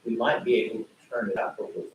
we might be able to turn it up a little.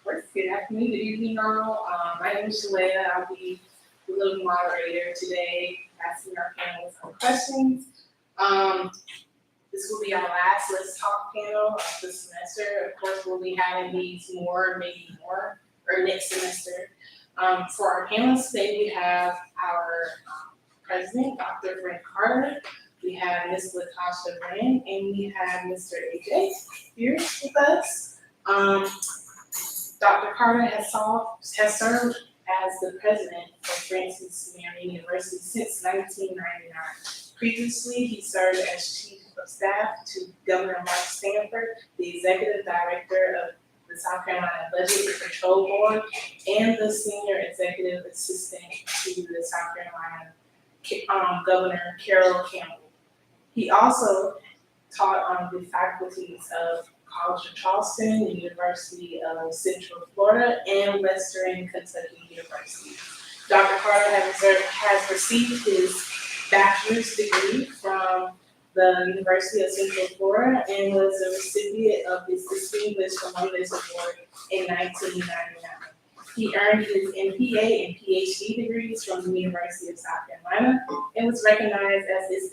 First, good afternoon, good evening, all. My name is Shalea. I'll be the little moderator today, asking our panelists some questions. This will be our last Let's Talk panel of the semester. Of course, we'll be having these more, maybe more, or next semester. For our panelists today, we have our president, Dr. Frank Carter. We have Ms. Latasha Wren, and we have Mr. AJ here with us. Dr. Carter has served as the president of Francis Marion University since 1999. Previously, he served as chief of staff to Governor Mark Stanford, the executive director of the South Carolina Budget and Control Board, and the senior executive assistant to the South Carolina Governor Carol Campbell. He also taught on the faculties of College of Charleston, the University of Central Florida, and Western Kentucky University. Dr. Carter has received his bachelor's degree from the University of Central Florida and was a recipient of his Distinguished Alumnus Award in 1999. He earned his MPA and PhD degrees from the University of South Carolina and was recognized as his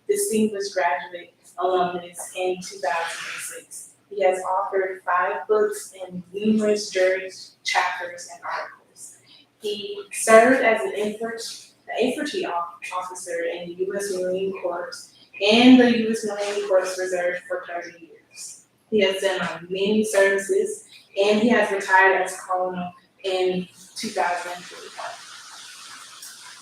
Distinguished Graduate Alumnus in 2006. He has authored 5 books and numerous journal chapters and articles. He served as an infantry officer in the U.S. Marine Corps and the U.S. Marine Corps Reserve for 30 years. He has done many services, and he has retired as colonel in 2021.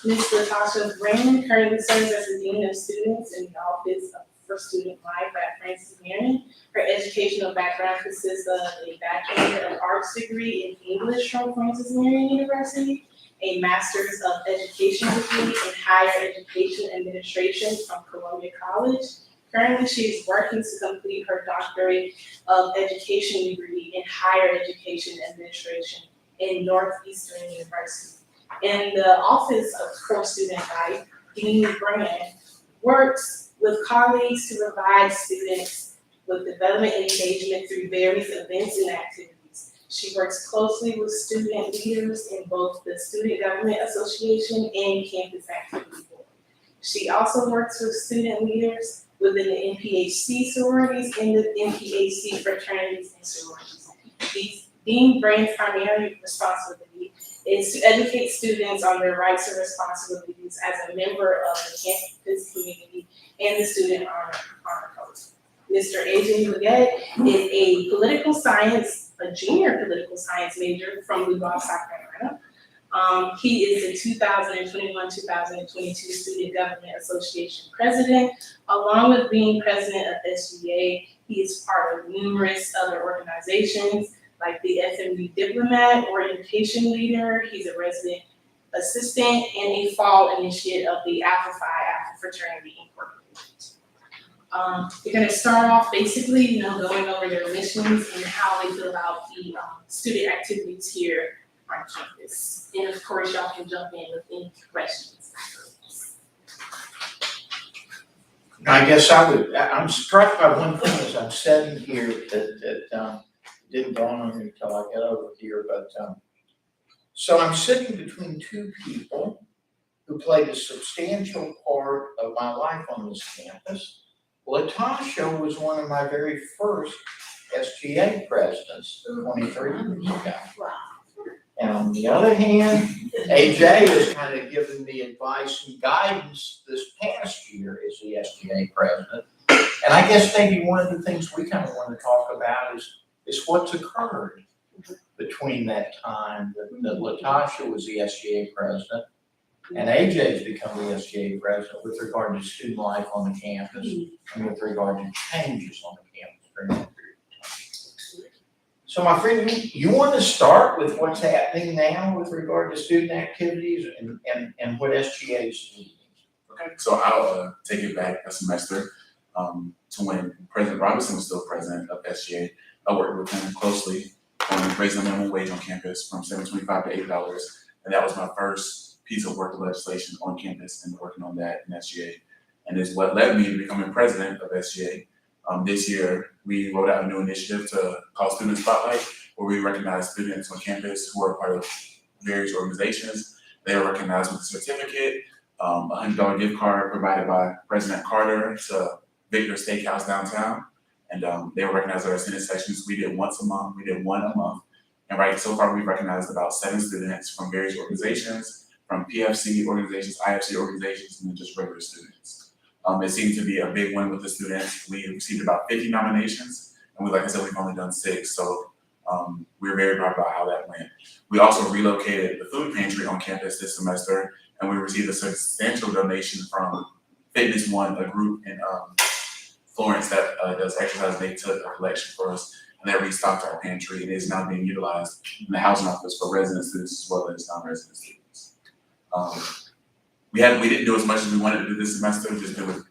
Ms. Latasha Wren currently serves as the Dean of Students in the Office for Student Life at Francis Marion. Her educational background consists of a Bachelor of Arts degree in English from Francis Marion University, a Master's of Education degree in Higher Education Administration from Columbia College. Currently, she is working to complete her Doctorate of Education degree in Higher Education Administration in Northeastern University. In the Office for Student Life, Dean Brand works with colleagues to provide students with development engagement through various events and activities. She works closely with student leaders in both the Student Government Association and Campus Activity Board. She also works with student leaders within the NPHC sororities and the NPHC fraternities and sororities. Dean Brand's primary responsibility is to educate students on their rights and responsibilities as a member of the campus community and the student honor code. Mr. AJ Leggette is a junior political science major from Louisville, South Carolina. He is the 2021-2022 Student Government Association president. Along with being president of SGA, he is part of numerous other organizations like the FMU Diplomat, Orientation Leader. He's a resident assistant and a fall initiate of the Alpha Phi Alpha Fraternity Incorporated. We're going to start off basically, going over their missions and how they feel about the student activities here on campus. And of course, y'all can jump in with any questions. I guess I'm struck by one thing as I'm sitting here that didn't dawn on me until I got over here, but so I'm sitting between 2 people who played a substantial part of my life on this campus. Latasha was one of my very first SGA presidents 23 years ago. And on the other hand, AJ has kind of given me advice and guidance this past year as the SGA president. And I guess maybe one of the things we kind of want to talk about is what's occurred between that time that Latasha was the SGA president and AJ has become the SGA president with regard to student life on the campus and with regard to changes on the campus during that period of time. So my friend, you want to start with what's happening now with regard to student activities and what SGA is doing? Okay, so I'll take it back a semester to when President Robinson was still president of SGA. I worked with him closely on raising the minimum wage on campus from $7.25 to $8, and that was my first piece of work of legislation on campus and working on that in SGA. And is what led me to becoming president of SGA. This year, we rolled out a new initiative to call Student Spotlight, where we recognize students on campus who are part of various organizations. They are recognized with a certificate, a $100 gift card provided by President Carter to Victor Steakhouse downtown. And they were recognized at our Senate sessions. We did once a month, we did one a month. And so far we've recognized about 7 students from various organizations, from PFC organizations, IFC organizations, and then just regular students. It seemed to be a big win with the students. We received about 50 nominations, and like I said, we've only done 6. So we're very proud about how that went. We also relocated the food pantry on campus this semester, and we received a substantial donation from Fitness One, a group in Florence that does exercise. They took a collection for us, and they restocked our pantry, and it is now being utilized in the housing office for resident students as well as non-resident students. We didn't do as much as we wanted to do this semester, just due with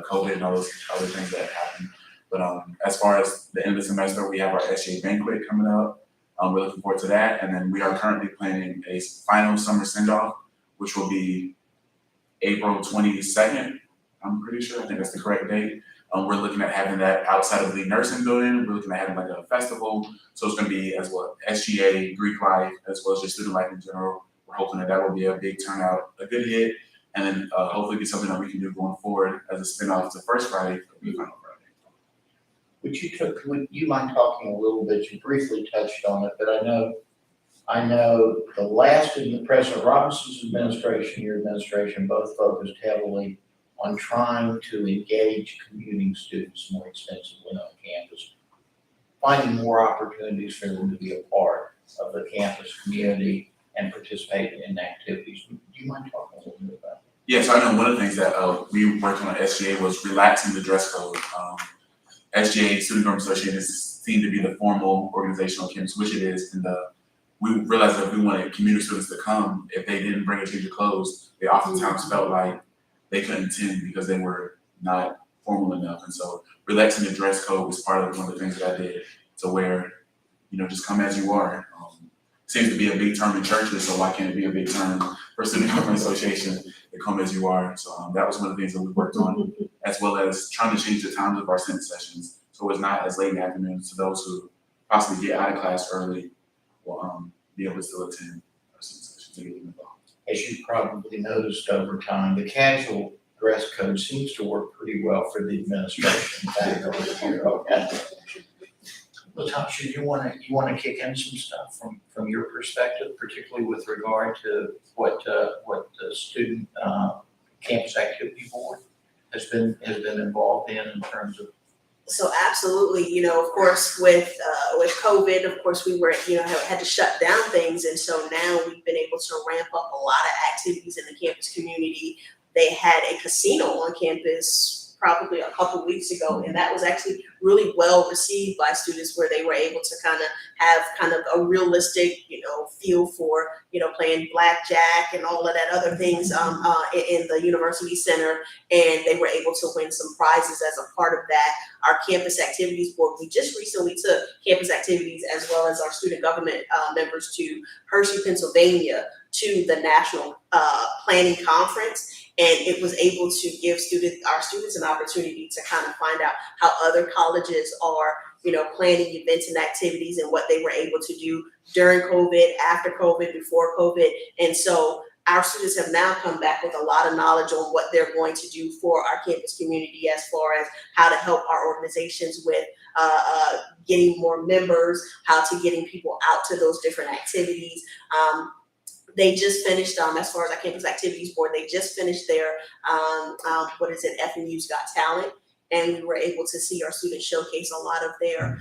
COVID and all those other things that happened. But as far as the end of the semester, we have our SGA banquet coming up. We're looking forward to that, and then we are currently planning a final summer send-off, which will be April 22nd. I'm pretty sure. I think that's the correct date. We're looking at having that outside of the nursing building. We're looking at having like a festival. So it's going to be as well SGA, Greek life, as well as just student life in general. We're hoping that will be a big turnout, a good hit, and then hopefully be something that we can do going forward as a spin-off to First Friday for the final Friday. Would you mind talking a little bit? You briefly touched on it, but I know the last in President Robinson's administration, your administration, both focused heavily on trying to engage commuting students more extensively on campus, finding more opportunities for them to be a part of the campus community and participate in activities. Do you mind talking a little bit about that? Yeah, so I know one of the things that we worked on at SGA was relaxing the dress code. SGA, Student Government Association, seemed to be the formal organizational campus, which it is, and we realized that if we wanted community students to come, if they didn't bring a change of clothes, they oftentimes felt like they couldn't attend because they were not formal enough. And so relaxing the dress code was part of one of the things that I did to where, just come as you are. Seems to be a big term in churches, so why can't it be a big term for Student Government Association to come as you are? So that was one of the things that we worked on, as well as trying to change the times of our Senate sessions so it's not as late in the afternoon, so those who possibly get out of class early will be able to still attend our Senate sessions and get involved. As you probably noticed over time, the casual dress code seems to work pretty well for the administration back over here. Okay. Latasha, you want to kick in some stuff from your perspective, particularly with regard to what the student campus activity board has been involved in terms of. So absolutely, of course, with COVID, of course, we were, had to shut down things. And so now we've been able to ramp up a lot of activities in the campus community. They had a casino on campus probably a couple weeks ago, and that was actually really well received by students, where they were able to have a realistic, feel for, playing blackjack and all of that other things in the university center, and they were able to win some prizes as a part of that. Our campus activities board, we just recently took campus activities as well as our student government members to Hershey, Pennsylvania, to the National Planning Conference. And it was able to give our students an opportunity to kind of find out how other colleges are, planning events and activities and what they were able to do during COVID, after COVID, before COVID. And so our students have now come back with a lot of knowledge on what they're going to do for our campus community, as far as how to help our organizations with getting more members, how to getting people out to those different activities. They just finished, as far as our campus activities board, they just finished their, FMU's Got Talent. And we were able to see our students showcase a lot of their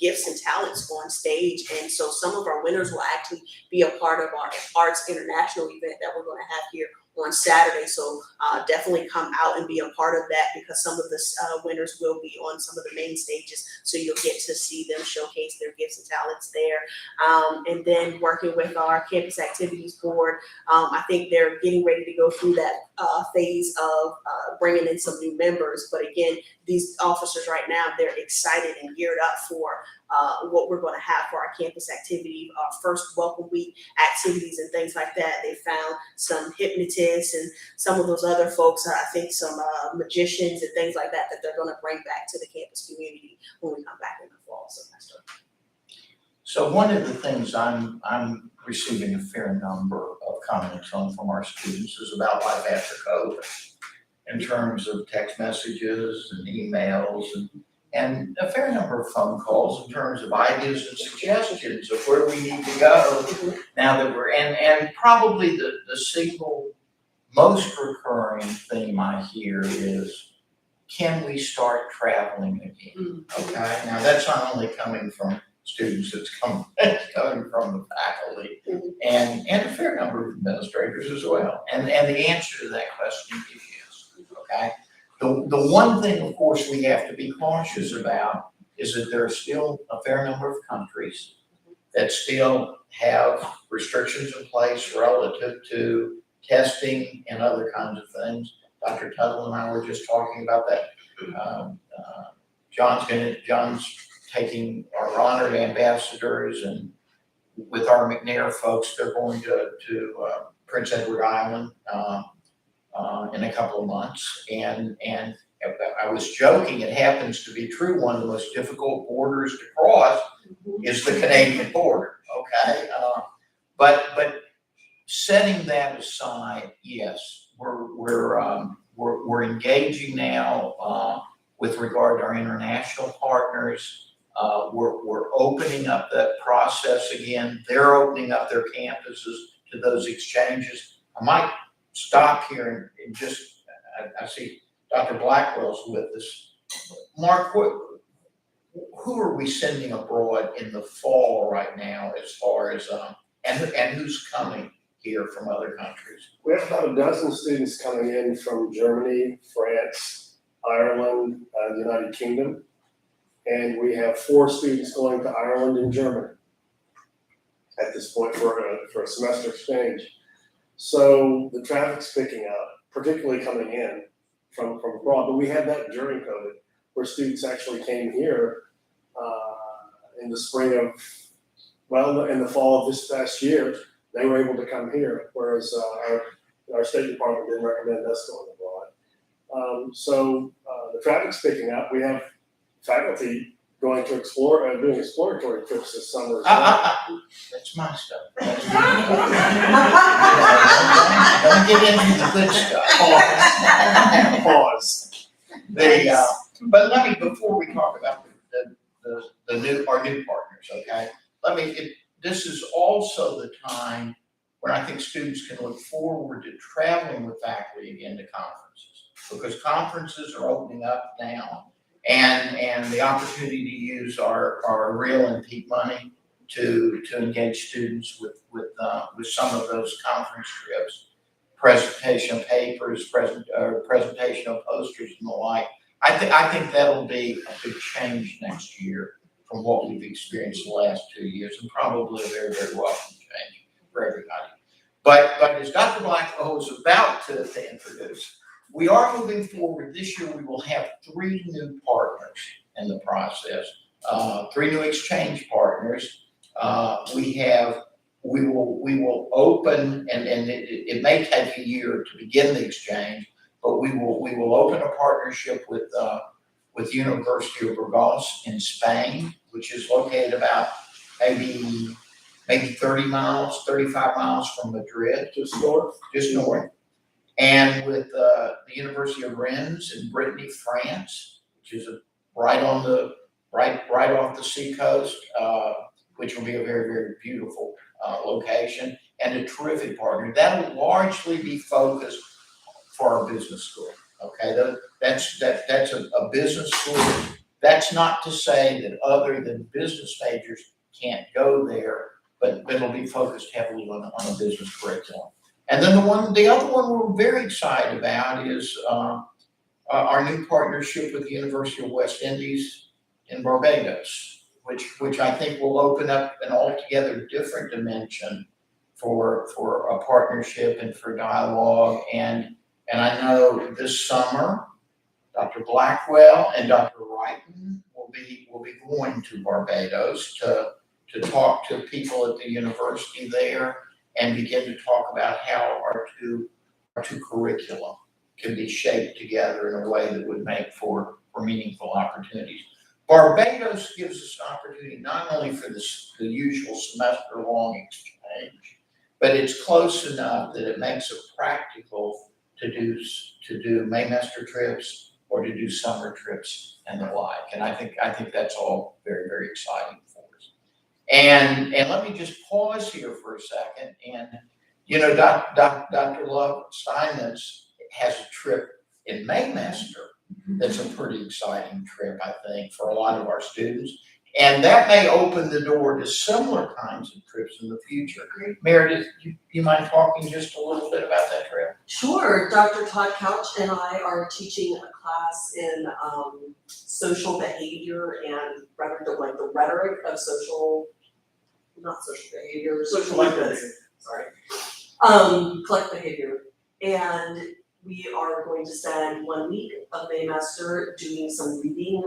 gifts and talents on stage. And so some of our winners will actually be a part of our Arts International event that we're going to have here on Saturday. So definitely come out and be a part of that, because some of the winners will be on some of the main stages. So you'll get to see them showcase their gifts and talents there. And then working with our campus activities board, I think they're getting ready to go through that phase of bringing in some new members. But again, these officers right now, they're excited and geared up for what we're going to have for our campus activity, our first welcome week activities and things like that. They found some hypnotists and some of those other folks, I think some magicians and things like that, that they're going to bring back to the campus community when we come back in the fall semester. So one of the things I'm receiving a fair number of comments on from our students is about life after COVID, in terms of text messages and emails and a fair number of phone calls in terms of ideas and suggestions of where we need to go now that we're, and probably the single most recurring theme I hear is, can we start traveling again? Okay, now that's not only coming from students, it's coming from the faculty and a fair number of administrators as well. And the answer to that question is yes, okay? The one thing, of course, we have to be cautious about is that there are still a fair number of countries that still have restrictions in place relative to testing and other kinds of things. Dr. Tuttle and I were just talking about that. John's taking our honored ambassadors, and with our McNair folks, they're going to Prince Edward Island in a couple of months. And I was joking, it happens to be true, one of the most difficult borders to cross is the Canadian border, okay? But setting that aside, yes, we're engaging now with regard to our international partners. We're opening up that process again. They're opening up their campuses to those exchanges. I might stop here and just, I see Dr. Blackwell's with us. Mark, who are we sending abroad in the fall right now as far as, and who's coming here from other countries? We have about a dozen students coming in from Germany, France, Ireland, the United Kingdom. And we have 4 students going to Ireland and Germany at this point for a semester exchange. So the traffic's picking up, particularly coming in from abroad. But we had that during COVID, where students actually came here in the spring of, well, in the fall of this past year. They were able to come here, whereas our State Department didn't recommend us going abroad. So the traffic's picking up. We have faculty going to explore, doing exploratory trips this summer as well. That's my stuff. Don't get into the good stuff. Pause. But let me, before we talk about our new partners, okay? This is also the time when I think students can look forward to traveling with faculty again to conferences, because conferences are opening up now, and the opportunity to use our real and peak money to engage students with some of those conference trips, presentation of papers, presentation of posters and the like. I think that'll be a big change next year from what we've experienced the last 2 years, and probably a very, very welcome change for everybody. But as Dr. Blackwell was about to introduce, we are moving forward. This year we will have 3 new partners in the process, 3 new exchange partners. We will open, and it may take a year to begin the exchange, but we will open a partnership with University of Burgos in Spain, which is located about maybe 30 miles, 35 miles from Madrid, just north. And with the University of Rennes in Brittany, France, which is right off the seacoast, which will be a very, very beautiful location, and a terrific partner. That will largely be focused for our business school. Okay, that's a business school. That's not to say that other than business majors can't go there, but it'll be focused heavily on a business curriculum. And then the other one we're very excited about is our new partnership with the University of West Indies in Barbados, which I think will open up an altogether different dimension for a partnership and for dialogue. And I know this summer, Dr. Blackwell and Dr. Wrighton will be going to Barbados to talk to people at the university there and begin to talk about how our two curriculum can be shaped together in a way that would make for meaningful opportunities. Barbados gives us an opportunity not only for the usual semester-long exchange, but it's close enough that it makes it practical to do Maymester trips or to do summer trips and the like. And I think that's all very, very exciting for us. And let me just pause here for a second. And Dr. Love Steinmetz has a trip in Maymester that's a pretty exciting trip, I think, for a lot of our students. And that may open the door to similar kinds of trips in the future. Meredith, you mind talking just a little bit about that trip? Sure. Dr. Todd Couch and I are teaching a class in social behavior and the rhetoric of social methods. Sorry. Collect behavior. And we are going to spend 1 week of Maymester doing some reading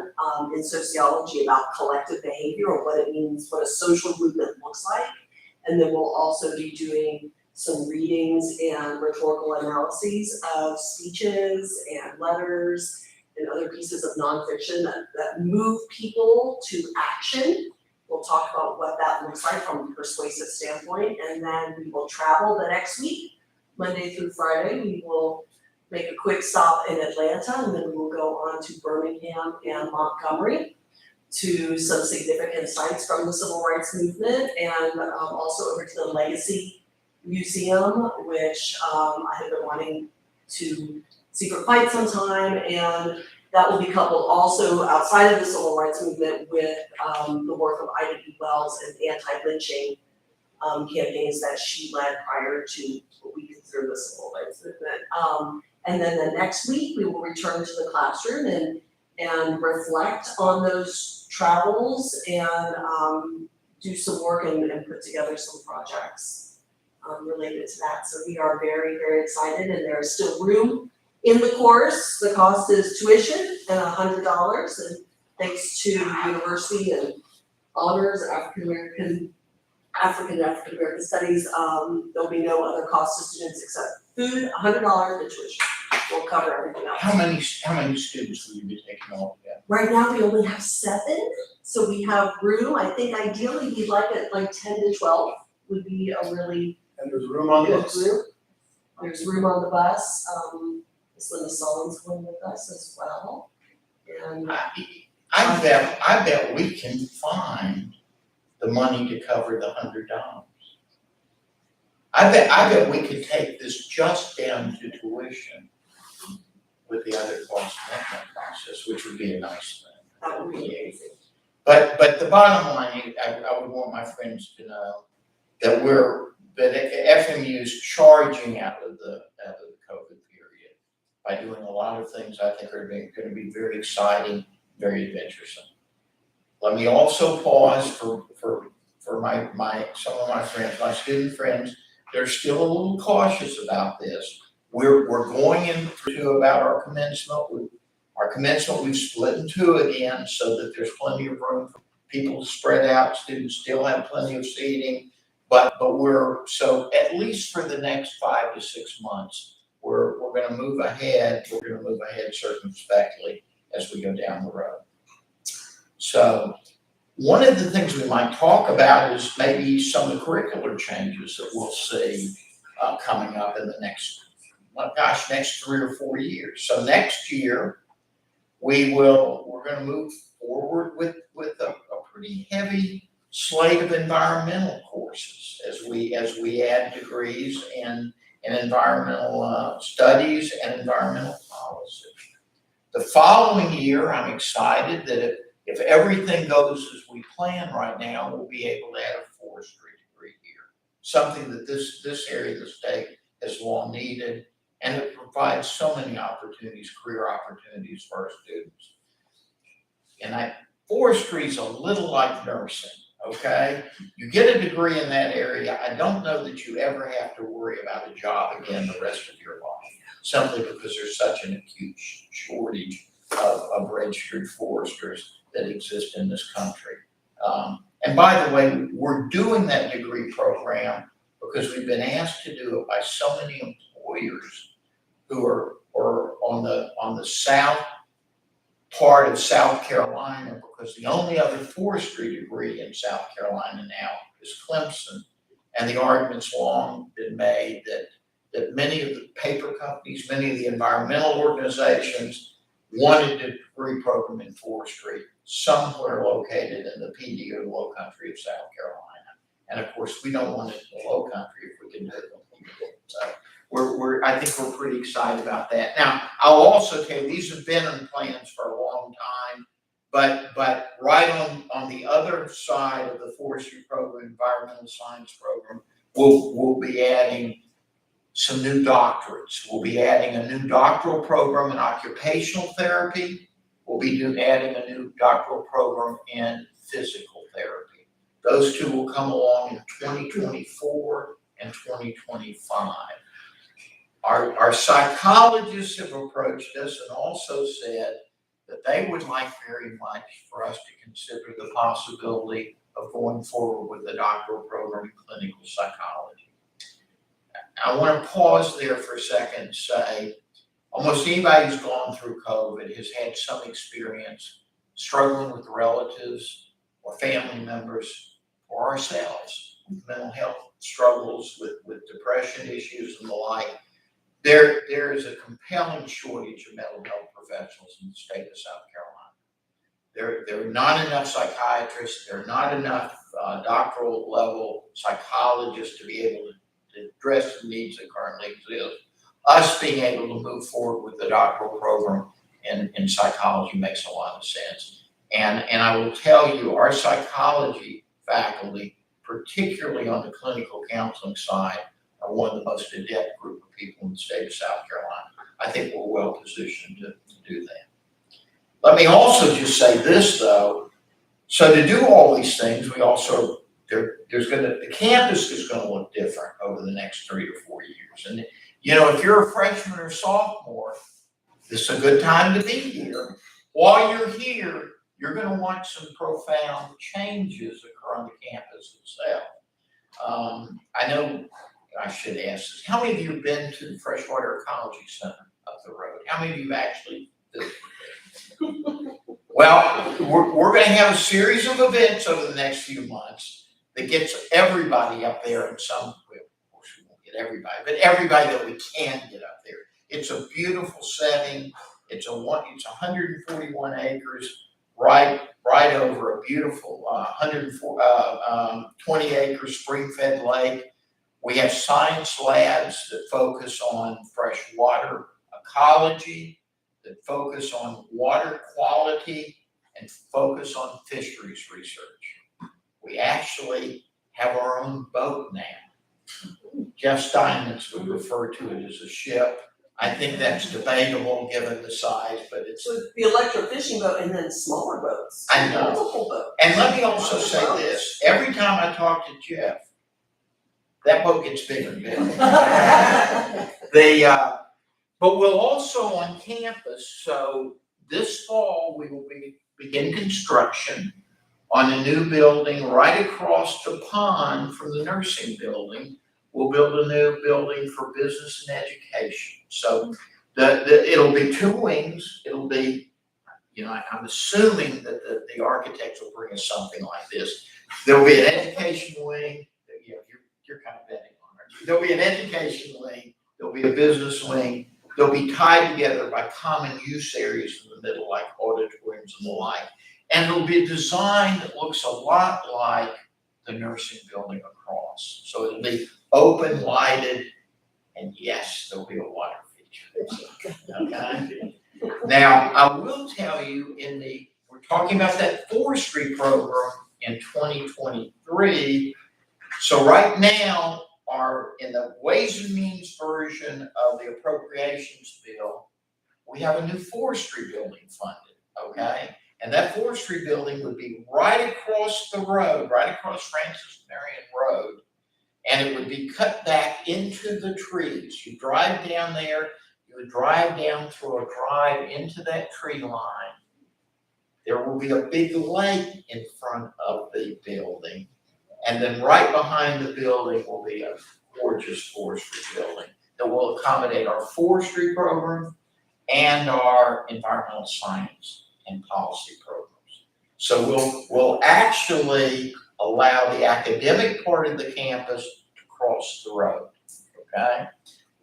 in sociology about collective behavior, or what it means, what a social movement looks like. And then we'll also be doing some readings and rhetorical analyses of speeches and letters and other pieces of nonfiction that move people to action. We'll talk about what that looks like from a persuasive standpoint, and then we will travel the next week, Monday through Friday. We will make a quick stop in Atlanta, and then we will go on to Birmingham and Montgomery to some significant sites from the civil rights movement, and also over to the Legacy Museum, which I have been wanting to see for quite some time, and that will be coupled also outside of the civil rights movement with the work of Ida B. Wells and anti-lynching campaigns that she led prior to what we consider the civil rights movement. And then the next week, we will return to the classroom and reflect on those travels and do some work and put together some projects related to that. So we are very, very excited, and there is still room in the course. The cost is tuition and $100, and thanks to university and honors, African American studies, there'll be no other cost to students except food, $100 and tuition. We'll cover everything else. How many students will you be taking all together? Right now, we only have 7, so we have room. I think ideally we'd like it like 10 to 12 would be a really And there's room on good this. group. There's room on the bus. Miss Linda Sullivan's going with us as well. And I bet we can find the money to cover the $100. I bet we could take this just down to tuition with the other cost management process, which would be a nice thing. that would be amazing. But the bottom line, I would want my friends to know that FMU is charging out of the COVID period by doing a lot of things I think are going to be very exciting, very adventuresome. Let me also pause for some of my friends, my student friends. They're still a little cautious about this. We're going into about our commencement. Our commencement, we've split in 2 again so that there's plenty of room for people to spread out. Students still have plenty of seating, but so at least for the next 5 to 6 months, we're going to move ahead. We're going to move ahead circumspectly as we go down the road. So one of the things we might talk about is maybe some of the curricular changes that we'll see coming up in the next 3 or 4 years. So next year, we're going to move forward with a pretty heavy slate of environmental courses as we add degrees in environmental studies and environmental policy. The following year, I'm excited that if everything goes as we plan right now, we'll be able to add a forestry degree here, something that this area of the state is long needed, and it provides so many opportunities, career opportunities for our students. And forestry is a little like nursing, okay? You get a degree in that area, I don't know that you ever have to worry about a job again the rest of your life, simply because there's such an acute shortage of registered foresters that exist in this country. And by the way, we're doing that degree program because we've been asked to do it by so many employers who are on the south part of South Carolina, because the only other forestry degree in South Carolina now is Clemson. And the argument's long been made that many of the paper companies, many of the environmental organizations wanted a degree program in forestry somewhere located in the PD or the low country of South Carolina. And of course, we don't want it in the low country if we can do it. So I think we're pretty excited about that. Now, I'll also tell you, these have been in plans for a long time, but right on the other side of the forestry program, environmental science program, we'll be adding some new doctorates. We'll be adding a new doctoral program in occupational therapy. We'll be adding a new doctoral program in physical therapy. Those two will come along in 2024 and 2025. Our psychologists have approached us and also said that they would like very much for us to consider the possibility of going forward with the doctoral program in clinical psychology. I want to pause there for a second and say, almost anybody who's gone through COVID has had some experience struggling with relatives or family members or ourselves with mental health struggles, with depression issues and the like. There is a compelling shortage of mental health professionals in the state of South Carolina. There are not enough psychiatrists, there are not enough doctoral level psychologists to be able to address the needs that currently exist. Us being able to move forward with the doctoral program in psychology makes a lot of sense. And I will tell you, our psychology faculty, particularly on the clinical counseling side, are one of the most adept group of people in the state of South Carolina. I think we're well positioned to do that. Let me also just say this though. So to do all these things, we also, the campus is gonna look different over the next 3 to 4 years. And you know, if you're a freshman or sophomore, this is a good time to be here. While you're here, you're gonna watch some profound changes occur on the campus itself. I know I should ask this. How many of you have been to the Freshwater Ecology Center up the road? How many of you actually visited it? Well, we're going to have a series of events over the next few months that gets everybody up there in some, of course we won't get everybody, but everybody that we can get up there. It's a beautiful setting. It's 141 acres right over a beautiful 20 acre spring-fed lake. We have science labs that focus on freshwater ecology, that focus on water quality, and focus on fisheries research. We actually have our own boat now. Jeff Steinmetz would refer to it as a ship. I think that's debatable given the size, but it's The electrofishing boat and then smaller boats. I know. Multiple boats. And let me also say this, every time I talk to Jeff, that boat gets bigger and bigger. But we'll also on campus, so this fall we will begin construction on a new building right across the pond from the nursing building. We'll build a new building for business and education. So it'll be 2 wings. It'll be, I'm assuming that the architects will bring us something like this. There'll be an education wing. You're kind of betting on it. There'll be an education wing. There'll be a business wing. They'll be tied together by common use areas in the middle, like auditoriums and the like. And it'll be a design that looks a lot like the nursing building across. So it'll be open, lighted, and yes, there'll be a water feature. Okay. Now, I will tell you, we're talking about that forestry program in 2023. So right now, in the Ways and Means version version of the appropriations bill, we have a new forestry building funded, okay? And that forestry building would be right across the road, right across Francis Marion Road. And it would be cut back into the trees. You drive down there, you would drive down through a drive into that tree line. There will be a big lake in front of the building. And then right behind the building will be a gorgeous forestry building that will accommodate our forestry program and our environmental science and policy programs. So we'll actually allow the academic part of the campus to cross the road, okay?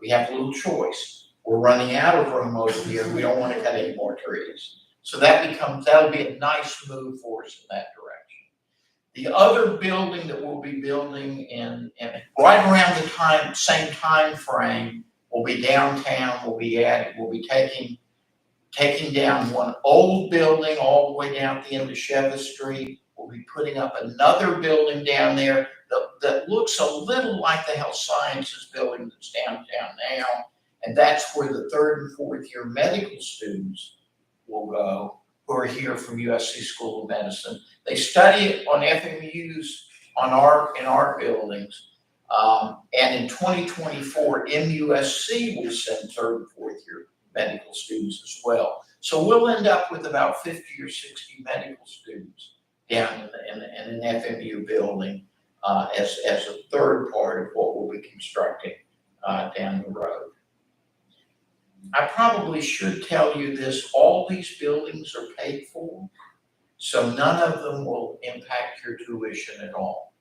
We have a little choice. We're running out of room over here. We don't want to cut any more trees. So that'll be a nice move for us in that direction. The other building that we'll be building in right around the same time frame will be downtown. We'll be taking down one old building all the way down at the end of Sheva Street. We'll be putting up another building down there that looks a little like the health sciences building that's downtown now. And that's where the 3rd and 4th year medical students will go, who are here from USC School of Medicine. They study on FMUs in our buildings. And in 2024, MUSC will send 3rd and 4th year medical students as well. So we'll end up with about 50 or 60 medical students down in an FMU building as a third part of what we'll be constructing down the road. I probably should tell you this, all these buildings are paid for, so none of them will impact your tuition at all.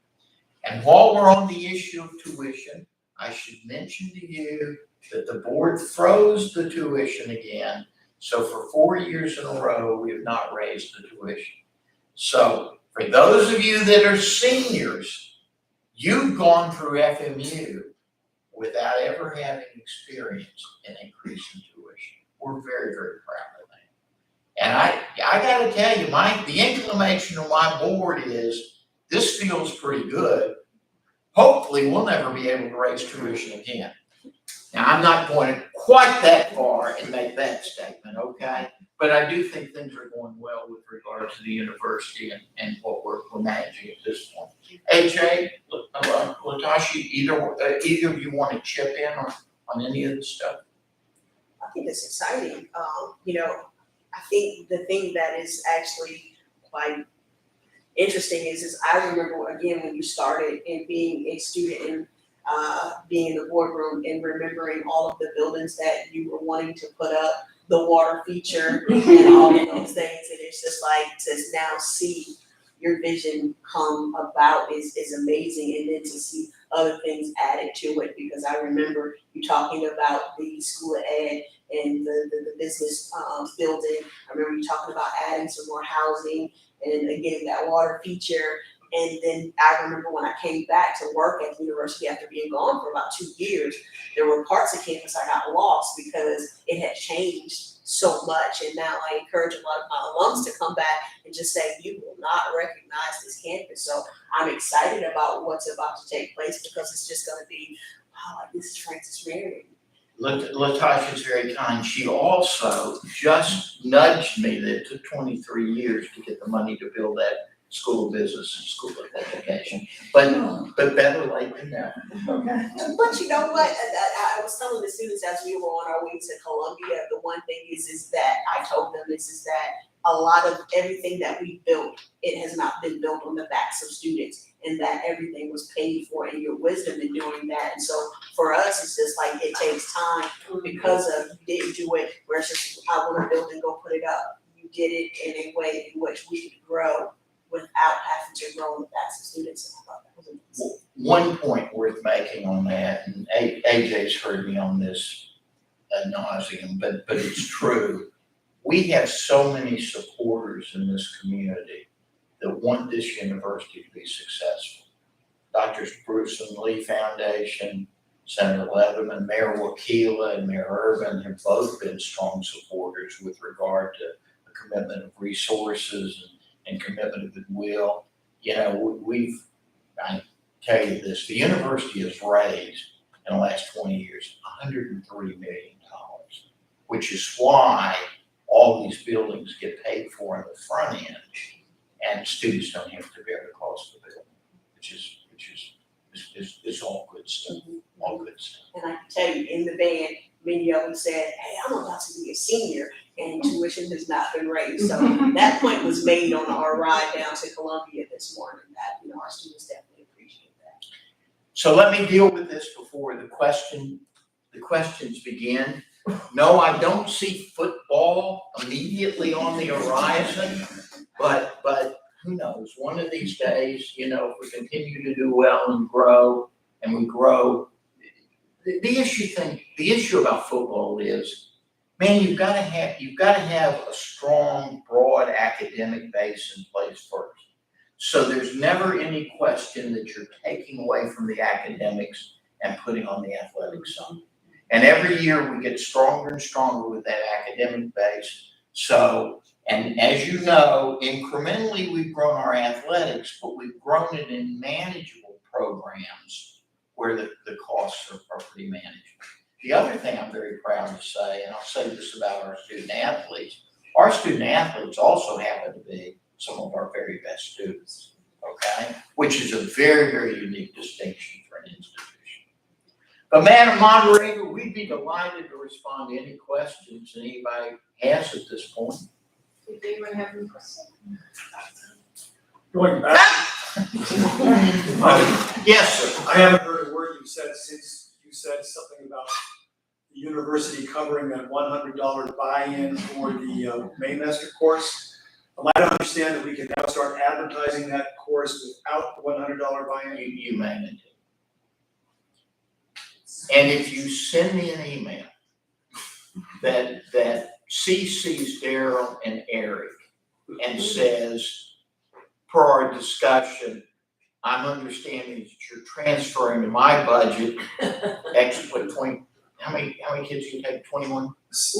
And while we're on the issue of tuition, I should mention to you that the board froze the tuition again. So for 4 years in a row, we have not raised the tuition. So for those of you that are seniors, you've gone through FMU without ever having experienced an increase in tuition. We're very, very proud of that. And I gotta tell you, the inclination of my board is this feels pretty good. Hopefully we'll never be able to raise tuition again. Now, I'm not going quite that far and make that statement, okay? But I do think things are going well with regard to the university and what we're managing at this point. AJ, Latasha, either of you want to chip in on any of this stuff? I think it's exciting. I think the thing that is actually quite interesting is I remember again when you started and being a student and being in the boardroom and remembering all of the buildings that you were wanting to put up, the water feature and all of those things. And it's just like to now see your vision come about is amazing. And then to see other things added to it, because I remember you talking about the School of Ed and the business building. I remember you talking about adding some more housing and getting that water feature. And then I remember when I came back to work at the university after being gone for about 2 years, there were parts of campus I got lost because it had changed so much. And now I encourage a lot of my alums to come back and just say, you will not recognize this campus. So I'm excited about what's about to take place because it's just going to be, wow, like this is Francis Marion. Latasha's very kind. She also just nudged me that it took 23 years to get the money to build that School of Business and School of Education, but better late than never. Okay. But you know what? I was telling the students as we were on our way to Columbia, the one thing is that I told them is that a lot of everything that we built, it has not been built on the backs of students, and that everything was paid for in your wisdom in doing that. And so for us, it's just like it takes time because of you didn't do it where it's just I want to build and go put it up. You did it in a way in which we could grow without having to grow in the backs of students. And I thought that was amazing. One point worth making on that, and AJ's heard me on this ad nauseum, but it's true. We have so many supporters in this community that want this university to be successful. Drs. Bruce and Lee Foundation, Senator Leatherman, Mayor Wakila, and Mayor Urban have both been strong supporters with regard to a commitment of resources and commitment of goodwill. You know, I tell you this, the university has raised in the last 20 years, $103 million, which is why all these buildings get paid for in the front end, and students don't have to bear the cost of the building, which is all good stuff, all good stuff. And I can tell you, in the band, many of them said, hey, I'm about to be a senior, and tuition has not been raised. So that point was made on our ride down to Columbia this morning, that, you know, our students definitely appreciate that. So let me deal with this before the questions begin. No, I don't see football immediately on the horizon, but who knows? One of these days, you know, if we continue to do well and we grow, the issue about football is, man, you've got to have a strong, broad academic base in place first. So there's never any question that you're taking away from the academics and putting on the athletic side. And every year we get stronger and stronger with that academic base. So, and as you know, incrementally we've grown our athletics, but we've grown it in manageable programs where the costs are pretty manageable. The other thing I'm very proud to say, and I'll say this about our student athletes also happen to be some of our very best students, okay? Which is a very, very unique distinction for an institution. But Madam Moderator, we'd be delighted to respond to any questions that anybody has at this point. Did anyone have any questions? Going back, Yes, sir. I haven't heard a word you've said since you said something about the university covering that $100 buy-in for the Maymester course. Am I to understand that we can now start advertising that course without the $100 buy-in? You may need to. And if you send me an email that CC's Daryl and Eric and says, per our discussion, I'm understanding that you're transferring to my budget, how many kids you take, 21?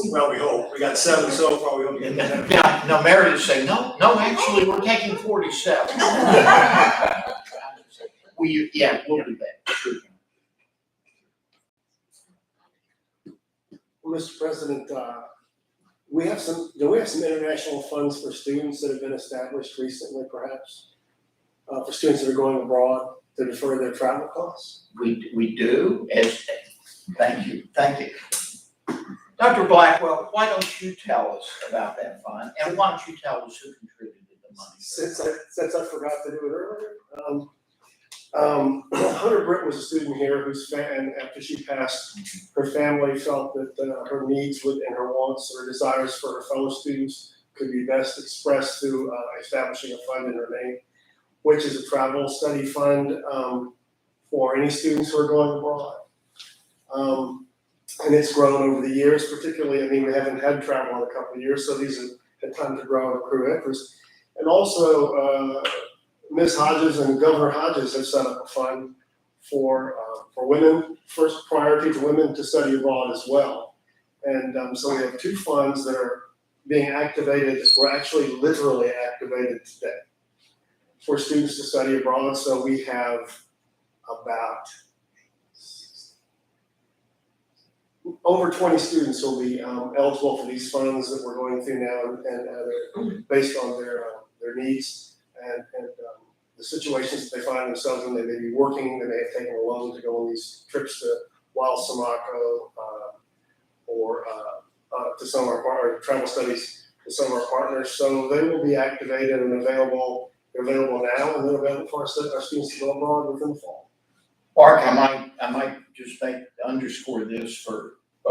Well, we hope. We got 7 so far, we hope to get 10. Yeah, no, Meredith say, no, actually, we're taking 47. We'll do that, sure. Well, Mr. President, do we have some international funds for students that have been established recently, perhaps? For students that are going abroad to defer their travel costs? We do, thank you. Dr. Blackwell, why don't you tell us about that fund, and why don't you tell us who contributed the money? Since I forgot to do it earlier, Hunter Britt was a student here and after she passed, her family felt that her needs and her wants or desires for her fellow students could be best expressed through establishing a fund in her name, which is a travel study fund for any students who are going abroad. And it's grown over the years, particularly, I mean, we haven't had travel in a couple of years, so these have had time to grow and accrue interest. And also, Ms. Hodges and Governor Hodges have set up a fund for women, first priority to women to study abroad as well. And so we have 2 funds that are being activated, we're actually literally activated today for students to study abroad. So we have about over 20 students will be eligible for these funds that we're going through now, and they're based on their needs and the situations that they find themselves in. They may be working, they may have taken a loan to go on these trips to Wild Sumaco or to some of our travel studies to some of our partners. So they will be activated and available. They're available now, and they're available for our students to go abroad within the fall. Mark, I might just underscore this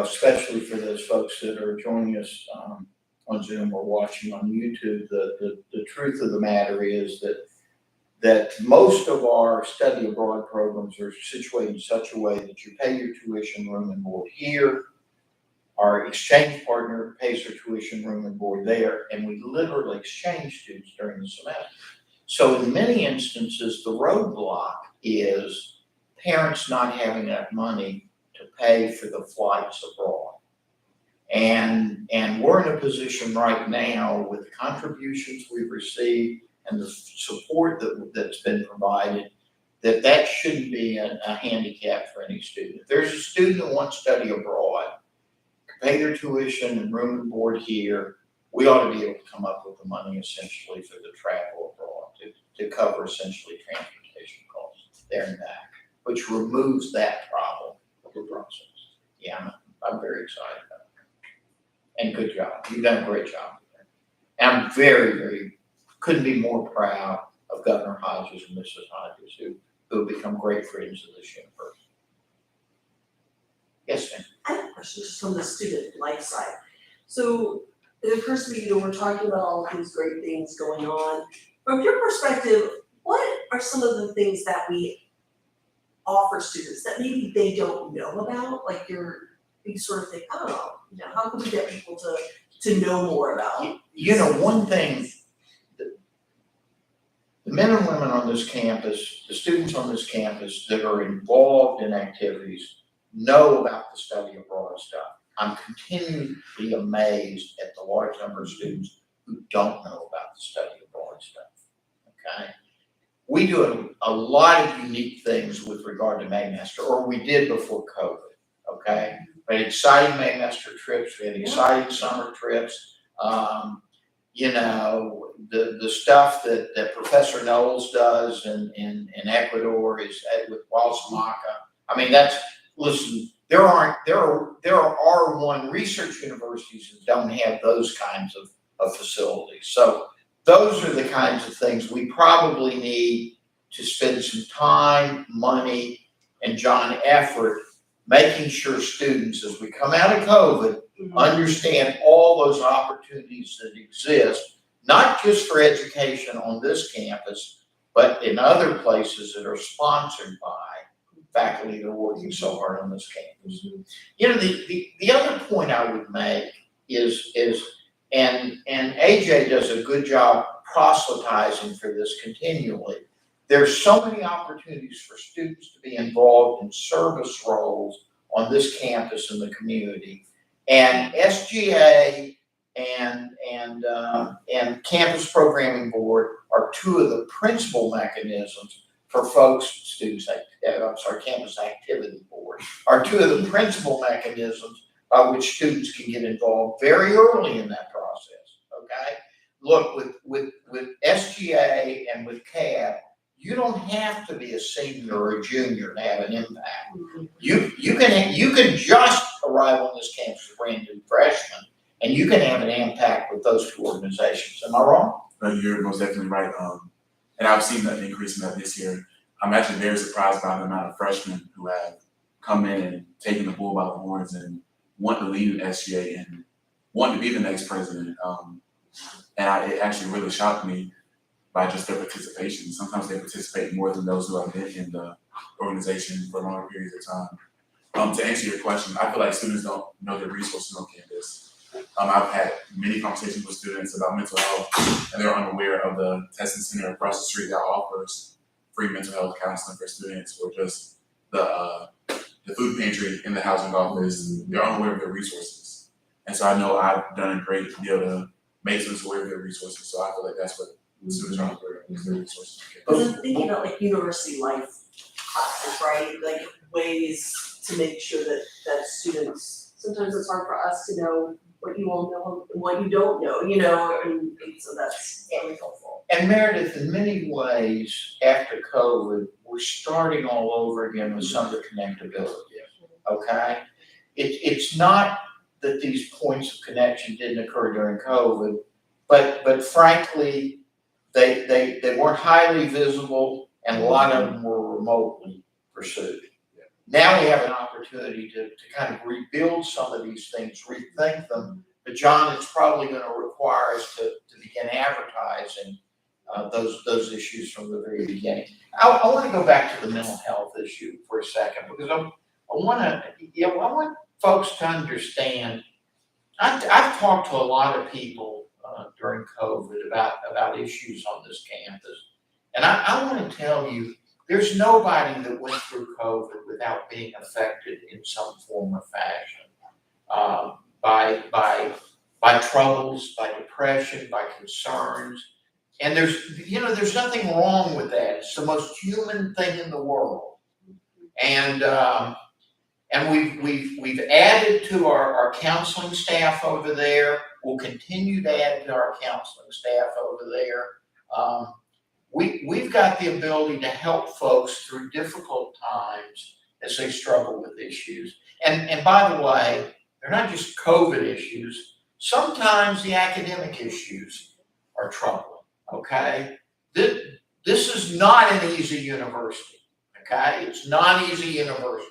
especially for those folks that are joining us on Zoom or watching on YouTube. The truth of the matter is that most of our study abroad programs are situated in such a way that you pay your tuition, room, and board here. Our exchange partner pays their tuition, room, and board there, and we literally exchange students during the semester. So in many instances, the roadblock is parents not having enough money to pay for the flights abroad. And we're in a position right now with the contributions we've received and the support that's been provided that shouldn't be a handicap for any student. If there's a student who wants to study abroad, pay their tuition and room and board here, we ought to be able to come up with the money essentially for the travel abroad to cover essentially transportation costs there and back, which removes that problem of the process. Yeah, I'm very excited about it. And good job. You've done a great job. And I'm very, couldn't be more proud of Governor Hodges and Mrs. Hodges who have become great friends of this university. Yes, ma'am. I have a question just from the student life side. So it occurs to me, we're talking about all of these great things going on. From your perspective, what are some of the things that we offer students that maybe they don't know about? Like you sort of think, oh, how can we get people to know more about? You know, one thing, the men and women on this campus, the students on this campus that are involved in activities know about the study abroad stuff. I'm continually amazed at the large number of students who don't know about the study abroad stuff, okay? We do a lot of unique things with regard to Maymester, or we did before COVID, okay? We had exciting Maymester trips, we had exciting summer trips. You know, the stuff that Professor Knowles does in Ecuador is with Walsamaka. I mean, listen, there are R1 research universities that don't have those kinds of facilities. So those are the kinds of things we probably need to spend some time, money, and John, effort making sure students, as we come out of COVID, understand all those opportunities that exist, not just for education on this campus, but in other places that are sponsored by faculty that are working so hard on this campus. You know, the other point I would make is and AJ does a good job proselytizing for this continually. There's so many opportunities for students to be involved in service roles on this campus and the community. And SGA and Campus Programming Board are two of the principal mechanisms for Campus Activity Board are two of the principal mechanisms by which students can get involved very early in that process, okay? Look, with SGA and with CAB, you don't have to be a senior or a junior to have an impact. You can just arrive on this campus as a brand new freshman, and you can have an impact with those two organizations. Am I wrong? No, you're most definitely right. And I've seen that increase in that this year. I'm actually very surprised by the amount of freshmen who have come in and taken the bull by the horns and want to lead SGA and want to be the next president. It actually really shocked me by just their participation. Sometimes they participate more than those who have been in the organization for longer periods of time. To answer your question, I feel like students don't know their resources on campus. I've had many conversations with students about mental health, and they're unaware of the testing center across the street that offers free mental health counseling for students, or just the food pantry in the housing office. They're unaware of their resources. And so I know I've done a great deal to make students aware of their resources, so I feel like that's what students are aware of, is their resources. Because I'm thinking about like university life classes, right? Like ways to make sure that students, sometimes it's hard for us to know what you all know and what you don't know, and so that's really helpful. And Meredith, in many ways, after COVID, we're starting all over again with some of the connectability, okay? It's not that these points of connection didn't occur during COVID, but frankly, they weren't highly visible, and a lot of them were remotely pursued. Now we have an opportunity to kind of rebuild some of these things, rethink them. But John, it's probably going to require us to begin advertising those issues from the very beginning. I want to go back to the mental health issue for a second, because I want folks to understand. I've talked to a lot of people during COVID about issues on this campus, and I want to tell you, there's nobody that went through COVID without being affected in some form or fashion by troubles, by depression, by concerns. And there's nothing wrong with that. It's the most human thing in the world. And we've added to our counseling staff over there. We'll continue to add to our counseling staff over there. We've got the ability to help folks through difficult times as they struggle with issues. And by the way, they're not just COVID issues. Sometimes the academic issues are troubling. Okay, this is not an easy university. Okay, it's not an easy university.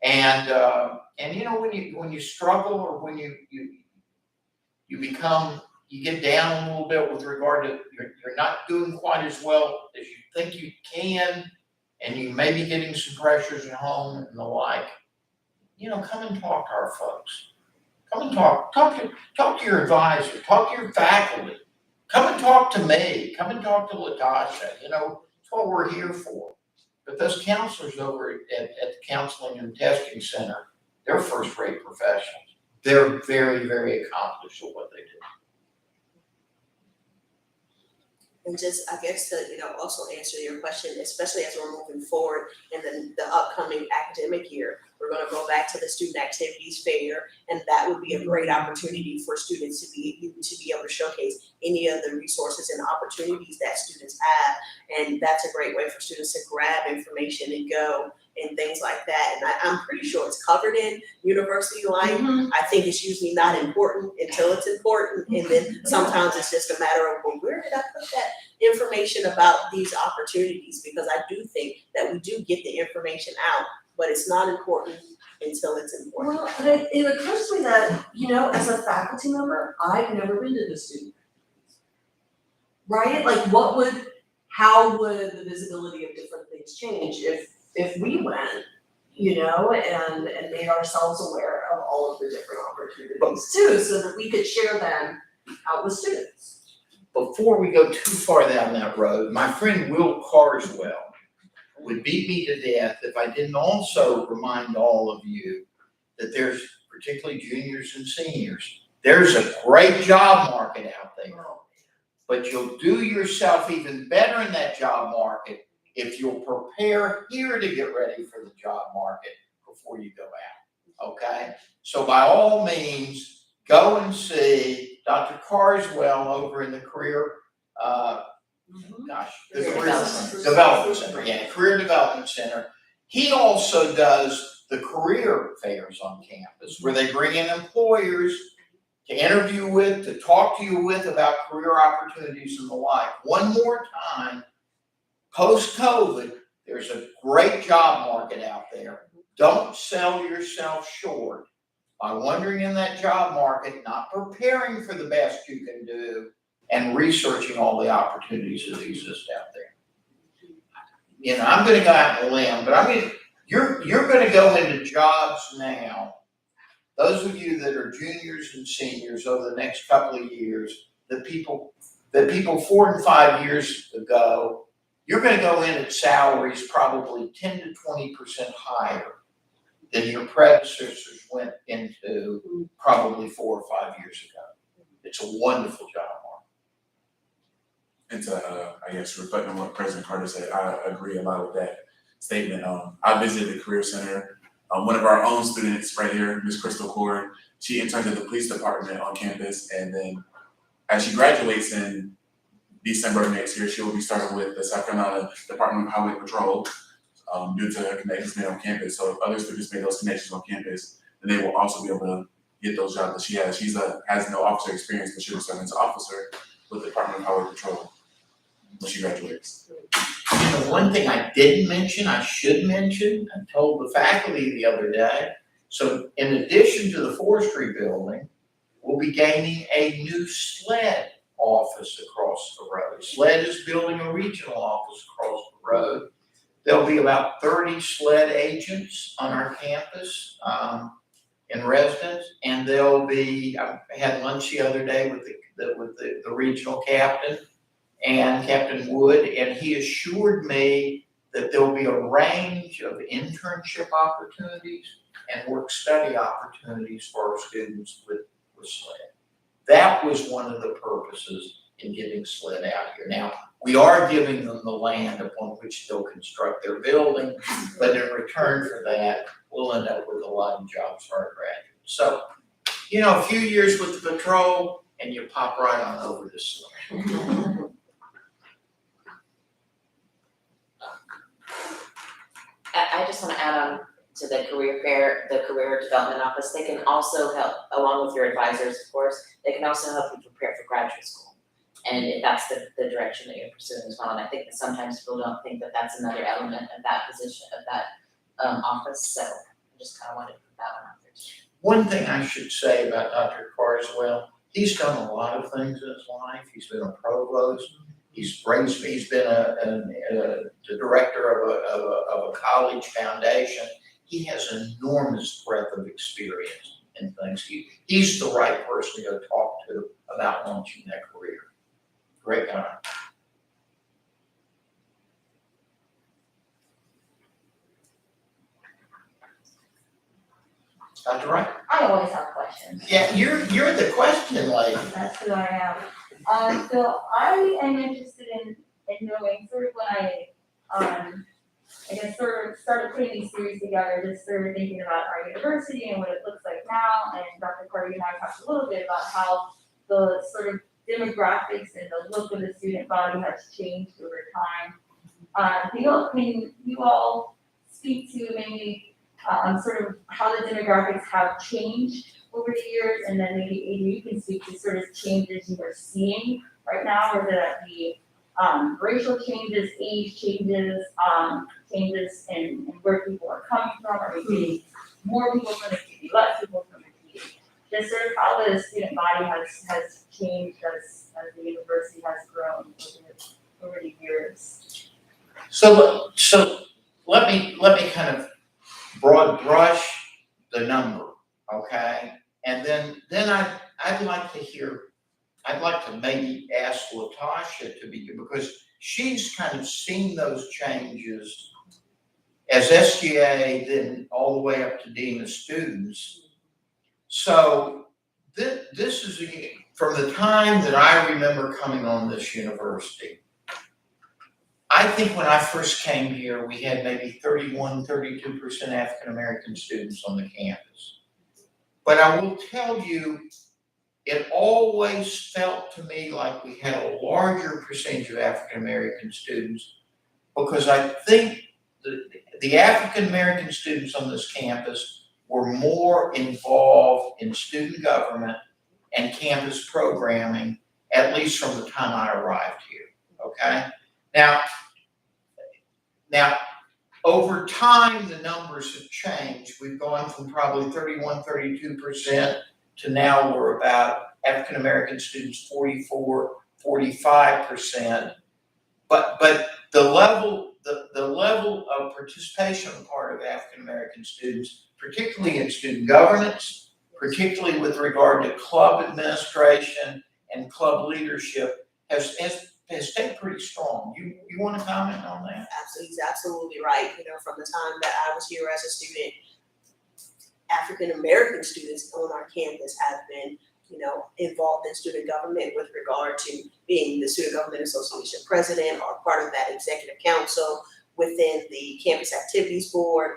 And when you struggle, or when you get down a little bit with regard to you're not doing quite as well as you think you can, and you may be getting some pressures at home and the like, come and talk to our folks. Come and talk to your advisor, talk to your faculty. Come and talk to me. Come and talk to Latasha. It's what we're here for. But those counselors over at the Counseling and Testing Center, they're first-rate professionals. They're very, very accomplished at what they do. And just, I guess, to also answer your question, especially as we're moving forward in the upcoming academic year, we're going to go back to the student activities fair, and that would be a great opportunity for students to be able to showcase any of the resources and opportunities that students have, and that's a great way for students to grab information and go and things like that. And I'm pretty sure it's covered in university life. I think it's usually not important until it's important, and then sometimes it's just a matter of, well, where did I put that information about these opportunities? Because I do think that we do get the information out, but it's not important until it's important. Well, but it occurs to me that, as a faculty member, I've never been to the student. Right? Like how would the visibility of different things change if we went, and made ourselves aware of all of the different opportunities too, so that we could share them out with students. Before we go too far down that road, my friend Will Carswell would beat me to death if I didn't also remind all of you that there's, particularly juniors and seniors, there's a great job market out there. But you'll do yourself even better in that job market if you'll prepare here to get ready for the job market before you go out. Okay? So by all means, go and see Dr. Carswell over in the Career Development Center. Yeah, Career Development Center. He also does the career fairs on campus, where they bring in employers to interview with, to talk to you with about career opportunities and the like. One more time, post-COVID, there's a great job market out there. Don't sell yourself short by wandering in that job market, not preparing for the best you can do, and researching all the opportunities that exist out there. I'm going to go out on a limb, but you're going to go into jobs now. Those of you that are juniors and seniors over the next couple of years, that people 4 and 5 years ago, you're going to go in at salaries probably 10 to 20% higher than your predecessors went into probably 4 or 5 years ago. It's a wonderful job market. And to, I guess, reflect on what President Carter said, I agree a lot with that statement. I visited the Career Center. One of our own students right here, Ms. Crystal Cord, she interns at the police department on campus, and then as she graduates in December of next year, she will be starting with the South Carolina Department of Highway Patrol due to her connections made on campus. So if other students make those connections on campus, then they will also be able to get those jobs that she has. She has no officer experience, but she will start as an officer with the Department of Highway Patrol when she graduates. One thing I didn't mention, I should mention, I told the faculty the other day. So in addition to the forestry building, we'll be gaining a new SLED office across the road. SLED is building a regional office across the road. There'll be about 30 SLED agents on our campus in residence, and I had lunch the other day with the regional captain and Captain Wood, and he assured me that there'll be a range of internship opportunities and work study opportunities for our students with SLED. That was one of the purposes in getting slid out here. Now, we are giving them the land upon which they'll construct their building, but in return for that, we'll end up with a lot of jobs for our graduates. So, a few years with the patrol, and you pop right on over to sled. I just want to add on to the career fair, the career development office. They can also help, along with your advisors, of course, they can also help you prepare for graduate school. And if that's the direction that you're pursuing as well. And I think that sometimes people don't think that that's another element of that position, of that office. So I just kind of wanted to put that one out there too. One thing I should say about Dr. Carswell, he's done a lot of things in his life. He's been a provost. He's been the director of a college foundation. He has an enormous breadth of experience in things. He's the right person to go talk to about launching that career. Great guy. Dr. Wright? I always have questions. Yeah, you're the question lady. That's who I am. So I am interested in knowing sort of when I guess sort of started putting these series together, just sort of thinking about our university and what it looks like now. And Dr. Carter, and I talked a little bit about how the sort of demographics and the look of the student body has changed over time. Can you all speak to maybe sort of how the demographics have changed over the years, and then maybe Adrian, you can speak to sort of changes you are seeing right now, whether that be racial changes, age changes, changes in where people are coming from, or maybe more people from the community, less people from the community. Just sort of how the student body has changed as the university has grown over the years. So let me kind of broad brush the number, okay? And then I'd like to maybe ask Latasha to begin, because she's kind of seen those changes as SGA, then all the way up to Dean of Students. So this is from the time that I remember coming on this university. I think when I first came here, we had maybe 32% African American students on the campus. But I will tell you, it always felt to me like we had a larger percentage of African American students, because I think the African American students on this campus were more involved in student government and campus programming, at least from the time I arrived here, okay? Now, over time, the numbers have changed. We've gone from probably 32% to now we're about African American students 45%. But the level of participation on the part of African American students, particularly in student governance, particularly with regard to club administration and club leadership, has stayed pretty strong. You want to comment on that? Absolutely, he's absolutely right. From the time that I was here as a student, African American students on our campus have been, involved in student government with regard to being the Student Government Association president or part of that executive council within the campus activities board,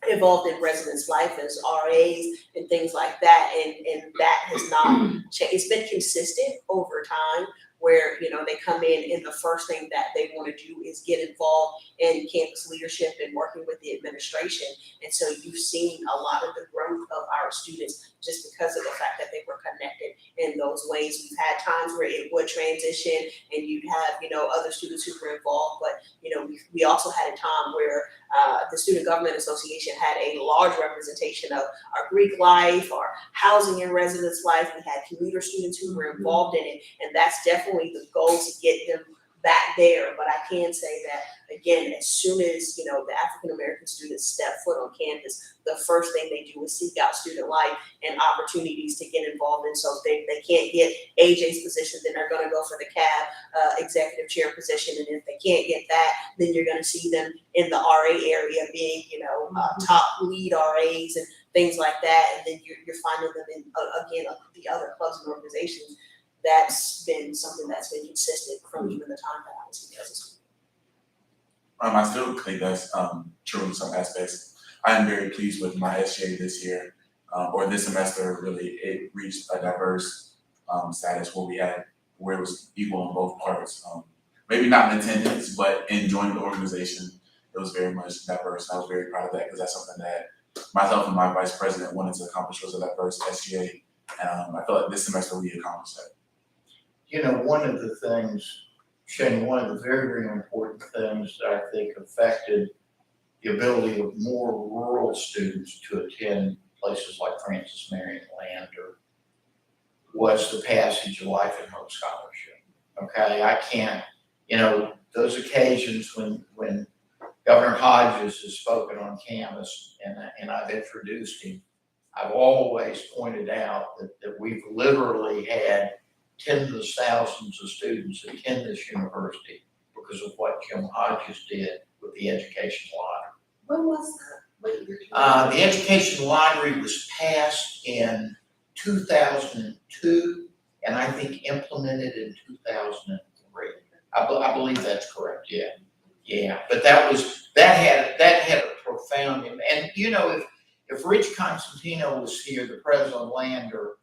involved in residence life as RAs and things like that. And that has not changed. It's been consistent over time, where they come in and the first thing that they want to do is get involved in campus leadership and working with the administration. And so you've seen a lot of the growth of our students just because of the fact that they were connected in those ways. We've had times where it would transition and you'd have other students who were involved, but we also had a time where the Student Government Association had a large representation of our Greek life, our housing and residence life. We had commuter students who were involved in it, and that's definitely the goal, to get them back there. But I can say that, again, as soon as the African American students step foot on campus, the first thing they do is seek out student life and opportunities to get involved in. So if they can't get AJ's position, then they're going to go for the CAB executive chair position. And if they can't get that, then you're going to see them in the RA area being, top lead RAs and things like that. And then you're finding them in, again, the other clubs and organizations that's been something that's been consistent from even the time that I was in business. I still think that's true in some aspects. I am very pleased with my SGA this year, or this semester. Really, it reached a diverse status where it was equal on both parts. Maybe not in attendance, but in joining the organization, it was very much diverse. And I was very proud of that because that's something that myself and my vice president wanted to accomplish, was a diverse SGA. And I feel like this semester we accomplished that. You know, one of the things, Shane, one of the very, very important things that I think affected the ability of more rural students to attend places like Francis Marion Lander was the passage of Life and Hope Scholarship. Okay, I can't, you know, those occasions when Governor Hodges has spoken on campus and I've introduced him, I've always pointed out that we've literally had tens of thousands of students attend this university because of what Jim Hodges did with the education lottery. When was that? What year? The education lottery was passed in 2002 and I think implemented in 2003. I believe that's correct, yeah. Yeah, but that had a profound impact. And you know, if Rich Constantino was here, the president of Lander,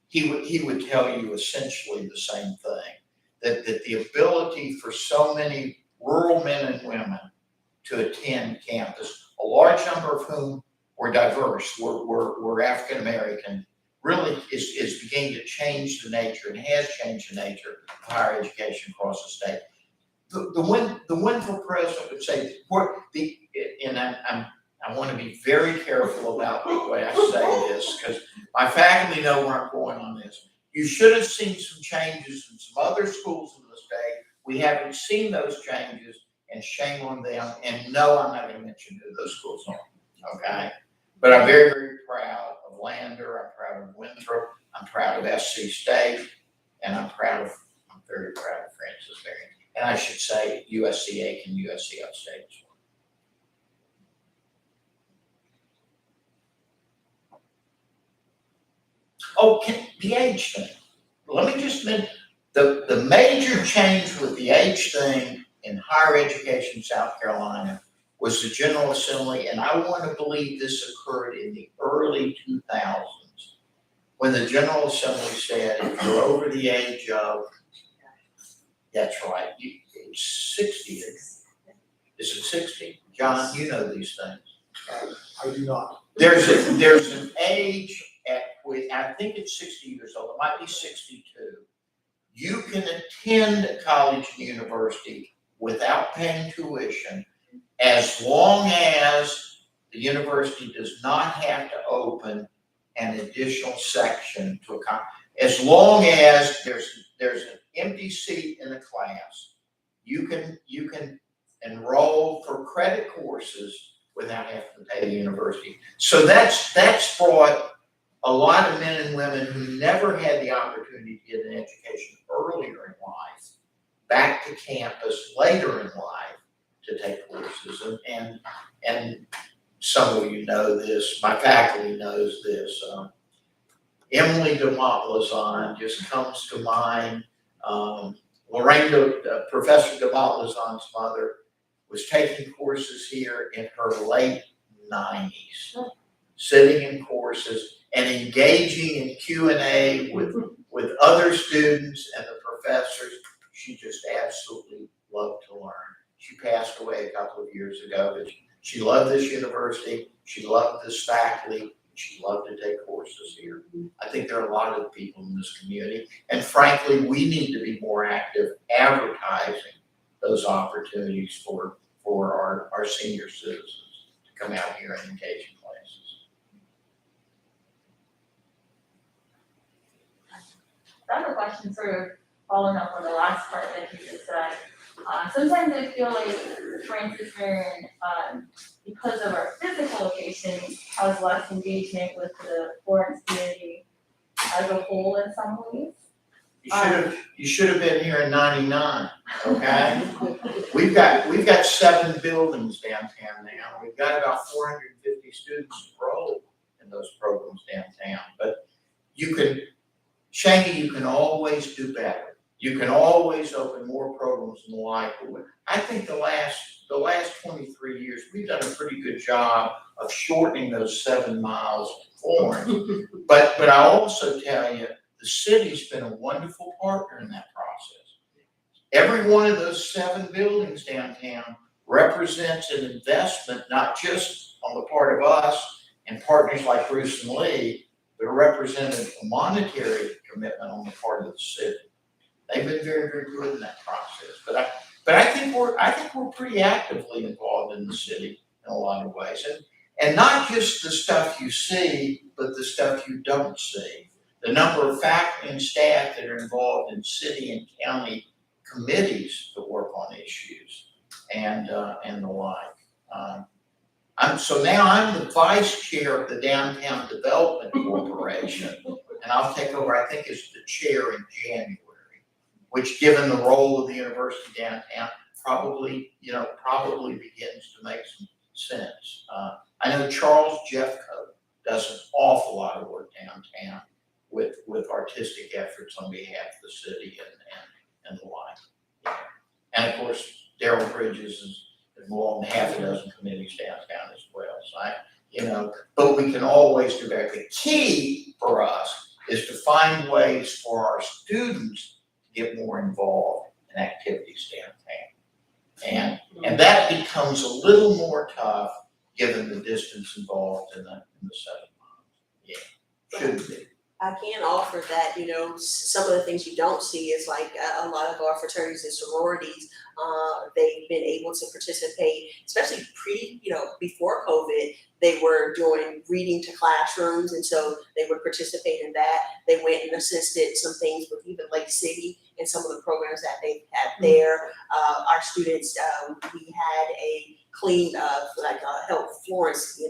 he would tell you essentially the same thing, that the ability for so many rural men and women to attend campus, a large number of whom were diverse, were African American, really is beginning to change the nature and has changed the nature of higher education across the state. The wonderful president would say, and I want to be very careful about the way I say this because my faculty know where I'm going on this. You should have seen some changes in some other schools in the state. We haven't seen those changes, and shame on them. And no, I'm not going to mention who those schools are. Okay, but I'm very, very proud of Lander. I'm proud of Winthrop. I'm proud of SC State, and I'm very proud of Francis Marion. And I should say USC and USC Upstate as well. Oh, the age thing. Let me just mention the major change with the age thing in higher education in South Carolina was the General Assembly, and I want to believe this occurred in the early 2000s when the General Assembly said if you're over the age of, that's right, age 60. Is it 60? John, you know these things. I do not. There's an age at which, I think it's 60 years old, it might be 62. You can attend college and university without paying tuition as long as the university does not have to open an additional section to accommodate. As long as there's an empty seat in the class, you can enroll for credit courses without having to pay the university. So that's brought a lot of men and women who never had the opportunity to get an education earlier in life back to campus later in life to take courses. And some of you know this, my faculty knows this. Emily DeMontlaison just comes to mind. Professor DeMontlaison's mother was taking courses here in her late 90s, sitting in courses and engaging in Q&A with other students and the professors. She just absolutely loved to learn. She passed away a couple of years ago, but she loved this university. She loved this faculty. She loved to take courses here. I think there are a lot of people in this community, and frankly, we need to be more active advertising those opportunities for our senior citizens to come out here and engage in classes. I have a question sort of following up on the last part that you just said. Sometimes I feel like Francis Marion, because of our physical location, has less engagement with the Florence community as a whole in some ways. You should have been here in '99, okay? We've got 7 buildings downtown now. We've got about 450 students enrolled in those programs downtown. But Shaggy, you can always do better. You can always open more programs and the like. I think the last 23 years, we've done a pretty good job of shortening those 7 miles of Florence. But I'll also tell you, the city's been a wonderful partner in that process. Every one of those 7 buildings downtown represents an investment, not just on the part of us and partners like Bruce and Lee, but represented a monetary commitment on the part of the city. They've been very, very good in that process. But I think we're pretty actively involved in the city in a lot of ways. And not just the stuff you see, but the stuff you don't see. The number of faculty and staff that are involved in city and county committees that work on issues and the like. So now I'm the vice chair of the Downtown Development Corporation, and I'll take over, I think, as the chair in January, which, given the role of the university downtown, probably begins to make some sense. I know Charles Jeffcoat does an awful lot of work downtown with artistic efforts on behalf of the city and the like. And of course, Daryl Bridges is involved in half a dozen committees downtown as well. So but we can always do better. The key for us is to find ways for our students to get more involved in activities downtown. And that becomes a little more tough given the distance involved in the 7 miles. Yeah, should be. I can offer that, some of the things you don't see is like a lot of our fraternities and sororities, they've been able to participate, especially before COVID, they were doing reading to classrooms, and so they would participate in that. They went and assisted some things with even Lake City and some of the programs that they had there. Our students, we had a help Florence,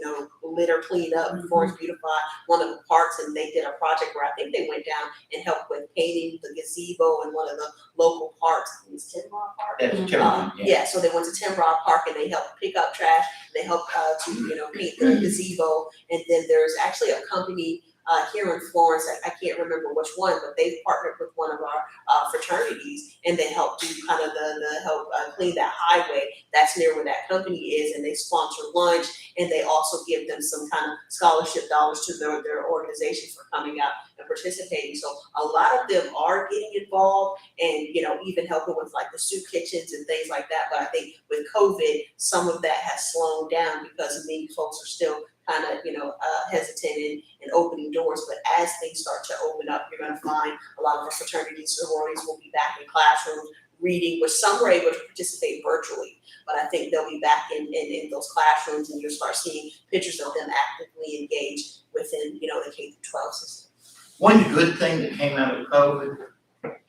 litter clean up, Florence beautify one of the parks, and they did a project where I think they went down and helped with painting the gazebo in one of the local parks. I think it's Timrod Park. That's Timrod, yeah. So they went to Timrod Park and they helped pick up trash. They helped to paint the gazebo, and then there's actually a company here in Florence, I can't remember which one, but they've partnered with one of our fraternities, and they help do kind of the help clean that highway that's near where that company is, and they sponsor lunch, and they also give them some kind of scholarship dollars to their organization for coming out and participating. So a lot of them are getting involved, and even helping with like the soup kitchens and things like that. But I think with COVID, some of that has slowed down because many folks are still kind of, hesitant in opening doors. But as things start to open up, you're going to find a lot of our fraternities and sororities will be back in classrooms reading, which some were able to participate virtually. But I think they'll be back in those classrooms, and you'll start seeing pictures of them actively engaged within, the K-12 system. One good thing that came out of COVID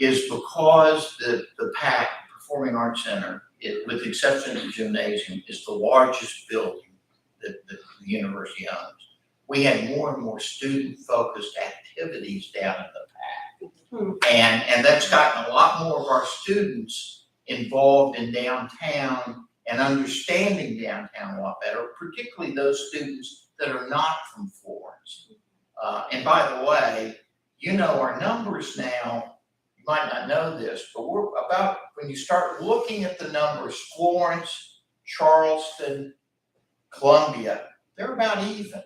is because the PAC, Performing Arts Center, with the exception of the gymnasium, is the largest building that the university owns. We had more and more student-focused activities down in the PAC. And that's gotten a lot more of our students involved in downtown and understanding downtown a lot better, particularly those students that are not from Florence. And by the way, our numbers now, you might not know this, but we're about, when you start looking at the numbers, Florence, Charleston, Columbia, they're about even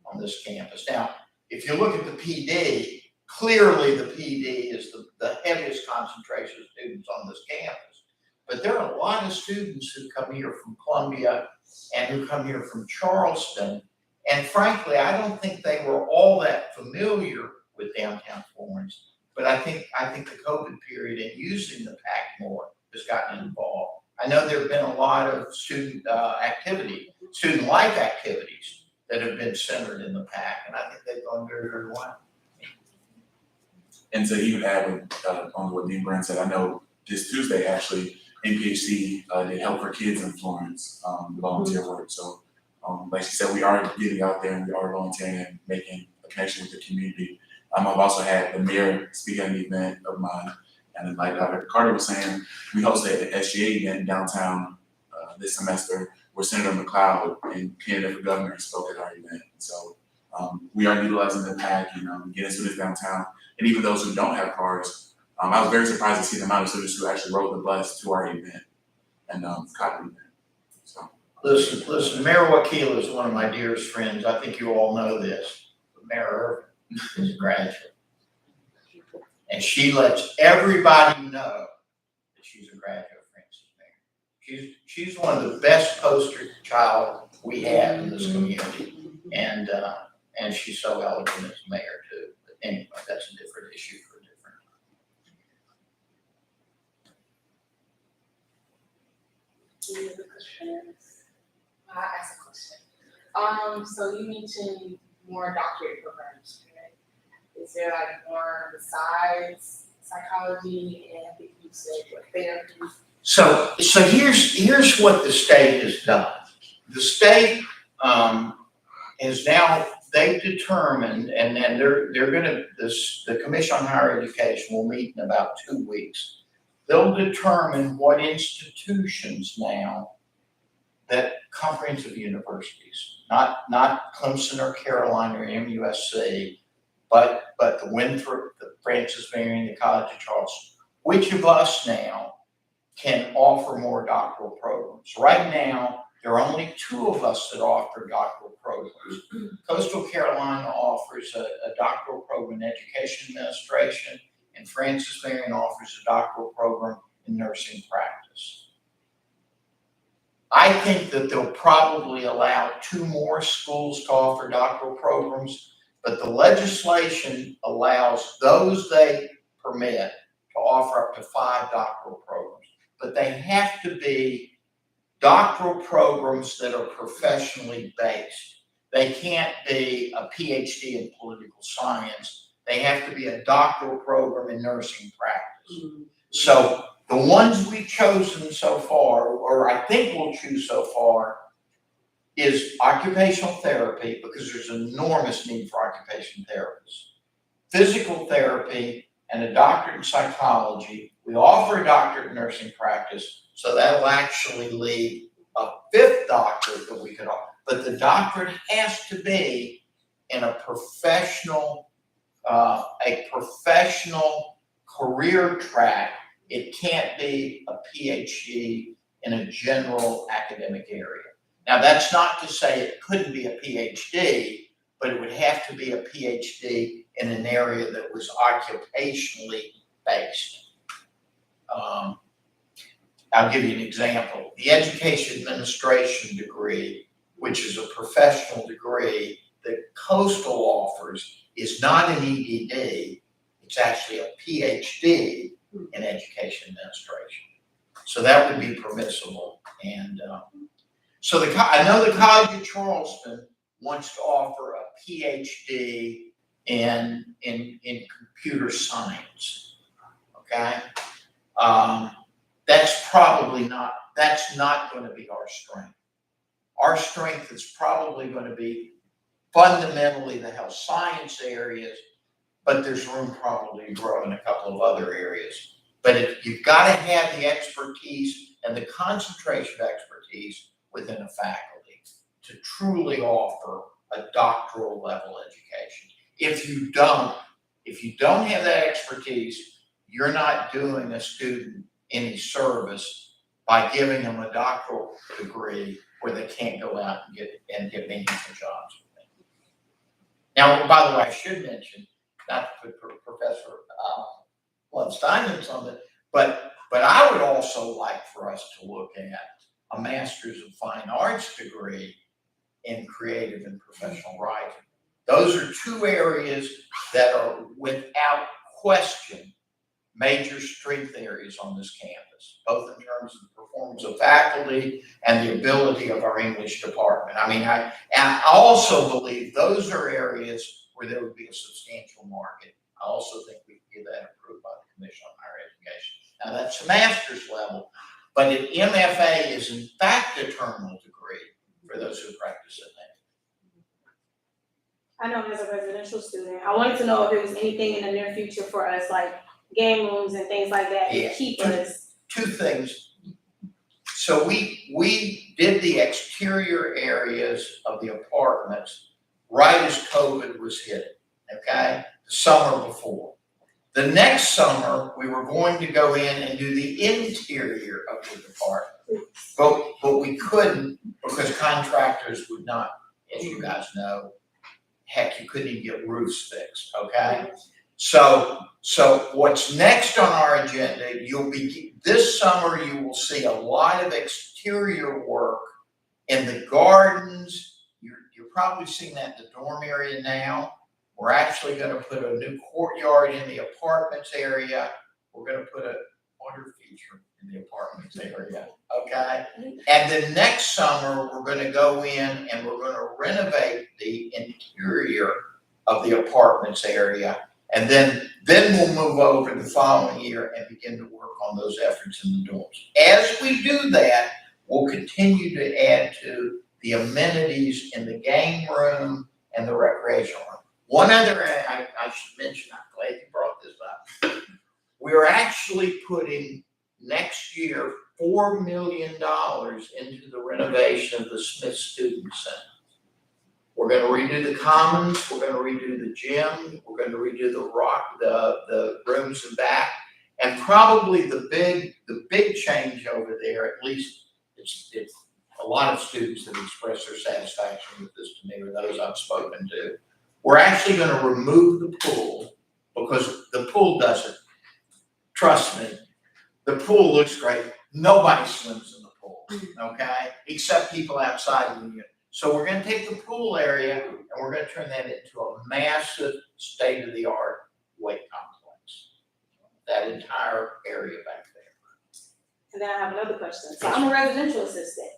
on this campus. Now, if you look at the PD, clearly the PD is the heaviest concentration of students on this campus. But there are a lot of students who come here from Columbia and who come here from Charleston. And frankly, I don't think they were all that familiar with downtown Florence. But I think the COVID period and using the PAC more has gotten involved. I know there have been a lot of student life activities that have been centered in the PAC, and I think they've gone very, very well. And to even add on what Dean Brand said, I know this Tuesday actually, NPHC did Help for Kids in Florence, the volunteer work. So like she said, we are getting out there and we are volunteering and making a connection with the community. I've also had the mayor speak at an event of mine. And then like Dr. Carter was saying, we hosted an SGA event in downtown this semester where Senator McLeod and candidate for governor spoke at our event. So we are utilizing the PAC, getting students downtown. and even those who don't have cars. I was very surprised to see the amount of students who actually rode the bus to our event and caught the event. So Listen, Mayor Wakil is one of my dearest friends. I think you all know this. Mayor Irvin is a graduate. And she lets everybody know that she's a graduate of Francis Mayer. She's one of the best poster child we have in this community. And she's so eloquent as mayor too. But anyway, that's a different issue for a different time. Any other questions? I ask a question. So you mentioned more doctorate programs, right? Is there like more besides psychology, and I think you said what therapy? So here's what the state has done. The state is now, they've determined, and then they're gonna, the Commission on Higher Education will meet in about 2 weeks. They'll determine what institutions now that comprehensive universities, not Clemson or Carolina or MUSC, but the Winthrop, the Francis Marion, the College of Charleston, which of us now can offer more doctoral programs? Right now, there are only 2 of us that offer doctoral programs. Coastal Carolina offers a doctoral program in education administration, and Francis Marion offers a doctoral program in nursing practice. I think that they'll probably allow 2 more schools to offer doctoral programs, but the legislation allows those they permit to offer up to 5 doctoral programs. But they have to be doctoral programs that are professionally based. They can't be a PhD in political science. They have to be a doctoral program in nursing practice. So the ones we've chosen so far, or I think we'll choose so far, is occupational therapy, because there's an enormous need for occupational therapists. Physical therapy and a doctorate in psychology. We offer a doctorate in nursing practice, so that'll actually leave a 5th doctorate that we could offer. But the doctorate has to be in a professional career track. It can't be a PhD in a general academic area. Now, that's not to say it couldn't be a PhD, but it would have to be a PhD in an area that was occupationally based. I'll give you an example. The education administration degree, which is a professional degree that Coastal offers, is not an EDD. It's actually a PhD in education administration. So that would be permissible. And so I know the College of Charleston wants to offer a PhD in computer science. Okay? That's not going to be our strength. Our strength is probably going to be fundamentally the health science areas, but there's room probably to grow in a couple of other areas. But you've got to have the expertise and the concentration of expertise within a faculty to truly offer a doctoral level education. If you don't have that expertise, you're not doing a student any service by giving them a doctoral degree where they can't go out and get meaningful jobs. Now, by the way, I should mention, not to put Professor Steinman on it, but I would also like for us to look at a Master's of Fine Arts degree in creative and professional writing. Those are 2 areas that are, without question, major strength areas on this campus, both in terms of the performance of faculty and the ability of our English department. I also believe those are areas where there would be a substantial market. I also think we can get that approved by the Commission on Higher Education. Now, that's a master's level, but an MFA is in fact a terminal degree for those who practice in that. I know as a residential student, I wanted to know if there was anything in the near future for us, like game rooms and things like that, to keep us. 2 things. So we did the exterior areas of the apartments right as COVID was hitting, okay? The summer before. The next summer, we were going to go in and do the interior of the department. But we couldn't because contractors would not, as you guys know, heck, you couldn't even get roofs fixed, okay? So what's next on our agenda, this summer you will see a lot of exterior work in the gardens. You're probably seeing that in the dorm area now. We're actually gonna put a new courtyard in the apartments area. We're gonna put a water feature in the apartments area, okay? And then next summer, we're gonna go in and we're gonna renovate the interior of the apartments area. And then we'll move over the following year and begin to work on those efforts in the dorms. As we do that, we'll continue to add to the amenities in the game room and the recreational room. One other, I should mention, I'm glad you brought this up. We're actually putting next year $4 million into the renovation of the Smith Student Center. We're gonna redo the commons, we're gonna redo the gym, we're gonna redo the rooms and back. And probably the big change over there, at least it's a lot of students have expressed their satisfaction with this to me, or those I've spoken to. We're actually gonna remove the pool because the pool doesn't, trust me, the pool looks great. Nobody swims in the pool, okay? Except people outside of the unit. So we're gonna take the pool area and we're gonna turn that into a massive state-of-the-art weight complex. That entire area back there. And then I have another question. So I'm a residential assistant.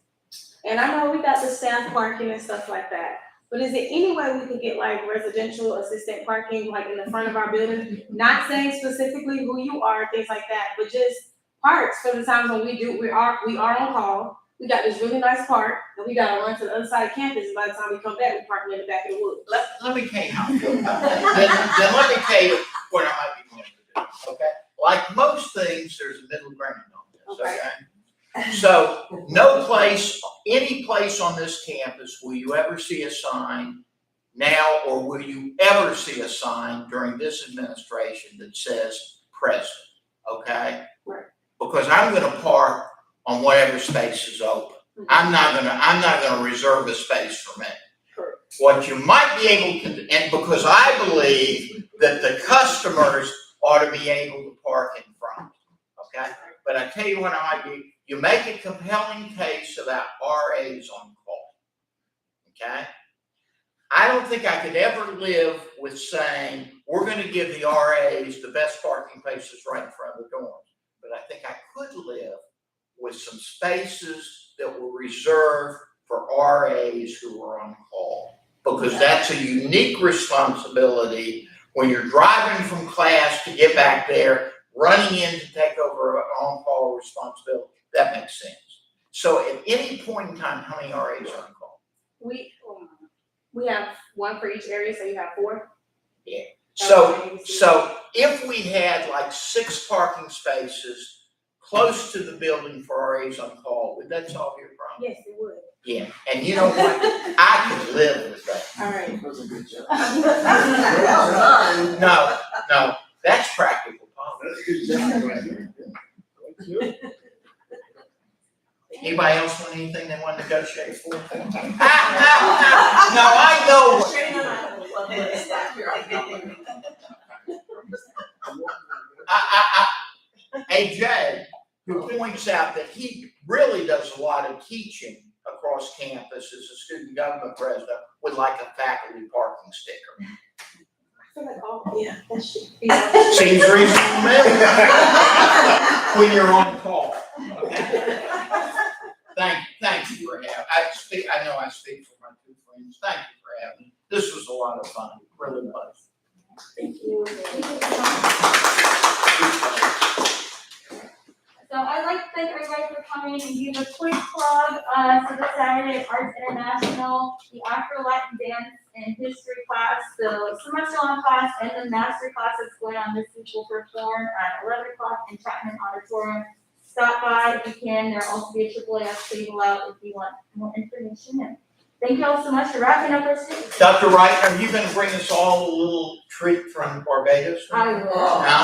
And I know we got the staff parking and stuff like that. But is there any way we could get like residential assistant parking like in the front of our building? Not saying specifically who you are, things like that, but just parks for the times when we are on call. We got this really nice park and we gotta run to the other side of campus. And by the time we come back, we park in the back of the woods. Let me tell you how I feel about that. Then let me tell you what I might be going to do, okay? Like most things, there's a middle ground on this, okay? So any place on this campus, will you ever see a sign now, or will you ever see a sign during this administration that says president, okay? Right. Because I'm gonna park on whatever space is open. I'm not gonna reserve a space for me. Correct. What you might be able to, and because I believe that the customers ought to be able to park in front, okay? But I tell you what I might do, you make a compelling case about RAs on call, okay? I don't think I could ever live with saying, we're gonna give the RAs the best parking places right in front of the dorms. But I think I could live with some spaces that were reserved for RAs who are on call. Because that's a unique responsibility when you're driving from class to get back there, running in to take over an on-call responsibility. That makes sense. So at any point in time, how many RAs are on call? We have one for each area, so you have 4? Yeah. So if we had like 6 parking spaces close to the building for RAs on call, would that solve your problem? Yes, it would. Yeah, and you know what? I could live with that. All right. That was a good job. Well done. No, that's practical policy. That's a good job right there. That's good. Anybody else want anything they want to negotiate for? No, I know what. Shane and I will love this back here. AJ, who points out that he really does a lot of teaching across campus as a student government president, would like a faculty parking sticker. I feel like, yeah, that should be. Seems reasonable to me. When you're on call. Okay. Thank you for having, I know I speak for my 2 friends. Thank you for having me. This was a lot of fun, it really was. Thank you. So I'd like to thank everybody for coming and give a quick plug for the Saturday Arts International, the Afro Latin Dance and History class, the semester-long class, and the master class that's going on this week will perform at 11 o'clock in Chapman Auditorium. Stop by if you can. There'll also be a AAAS table out if you want more information. And thank you all so much for wrapping up our students. Dr. Wright, are you going to bring us all a little treat from Barbados? I will. No?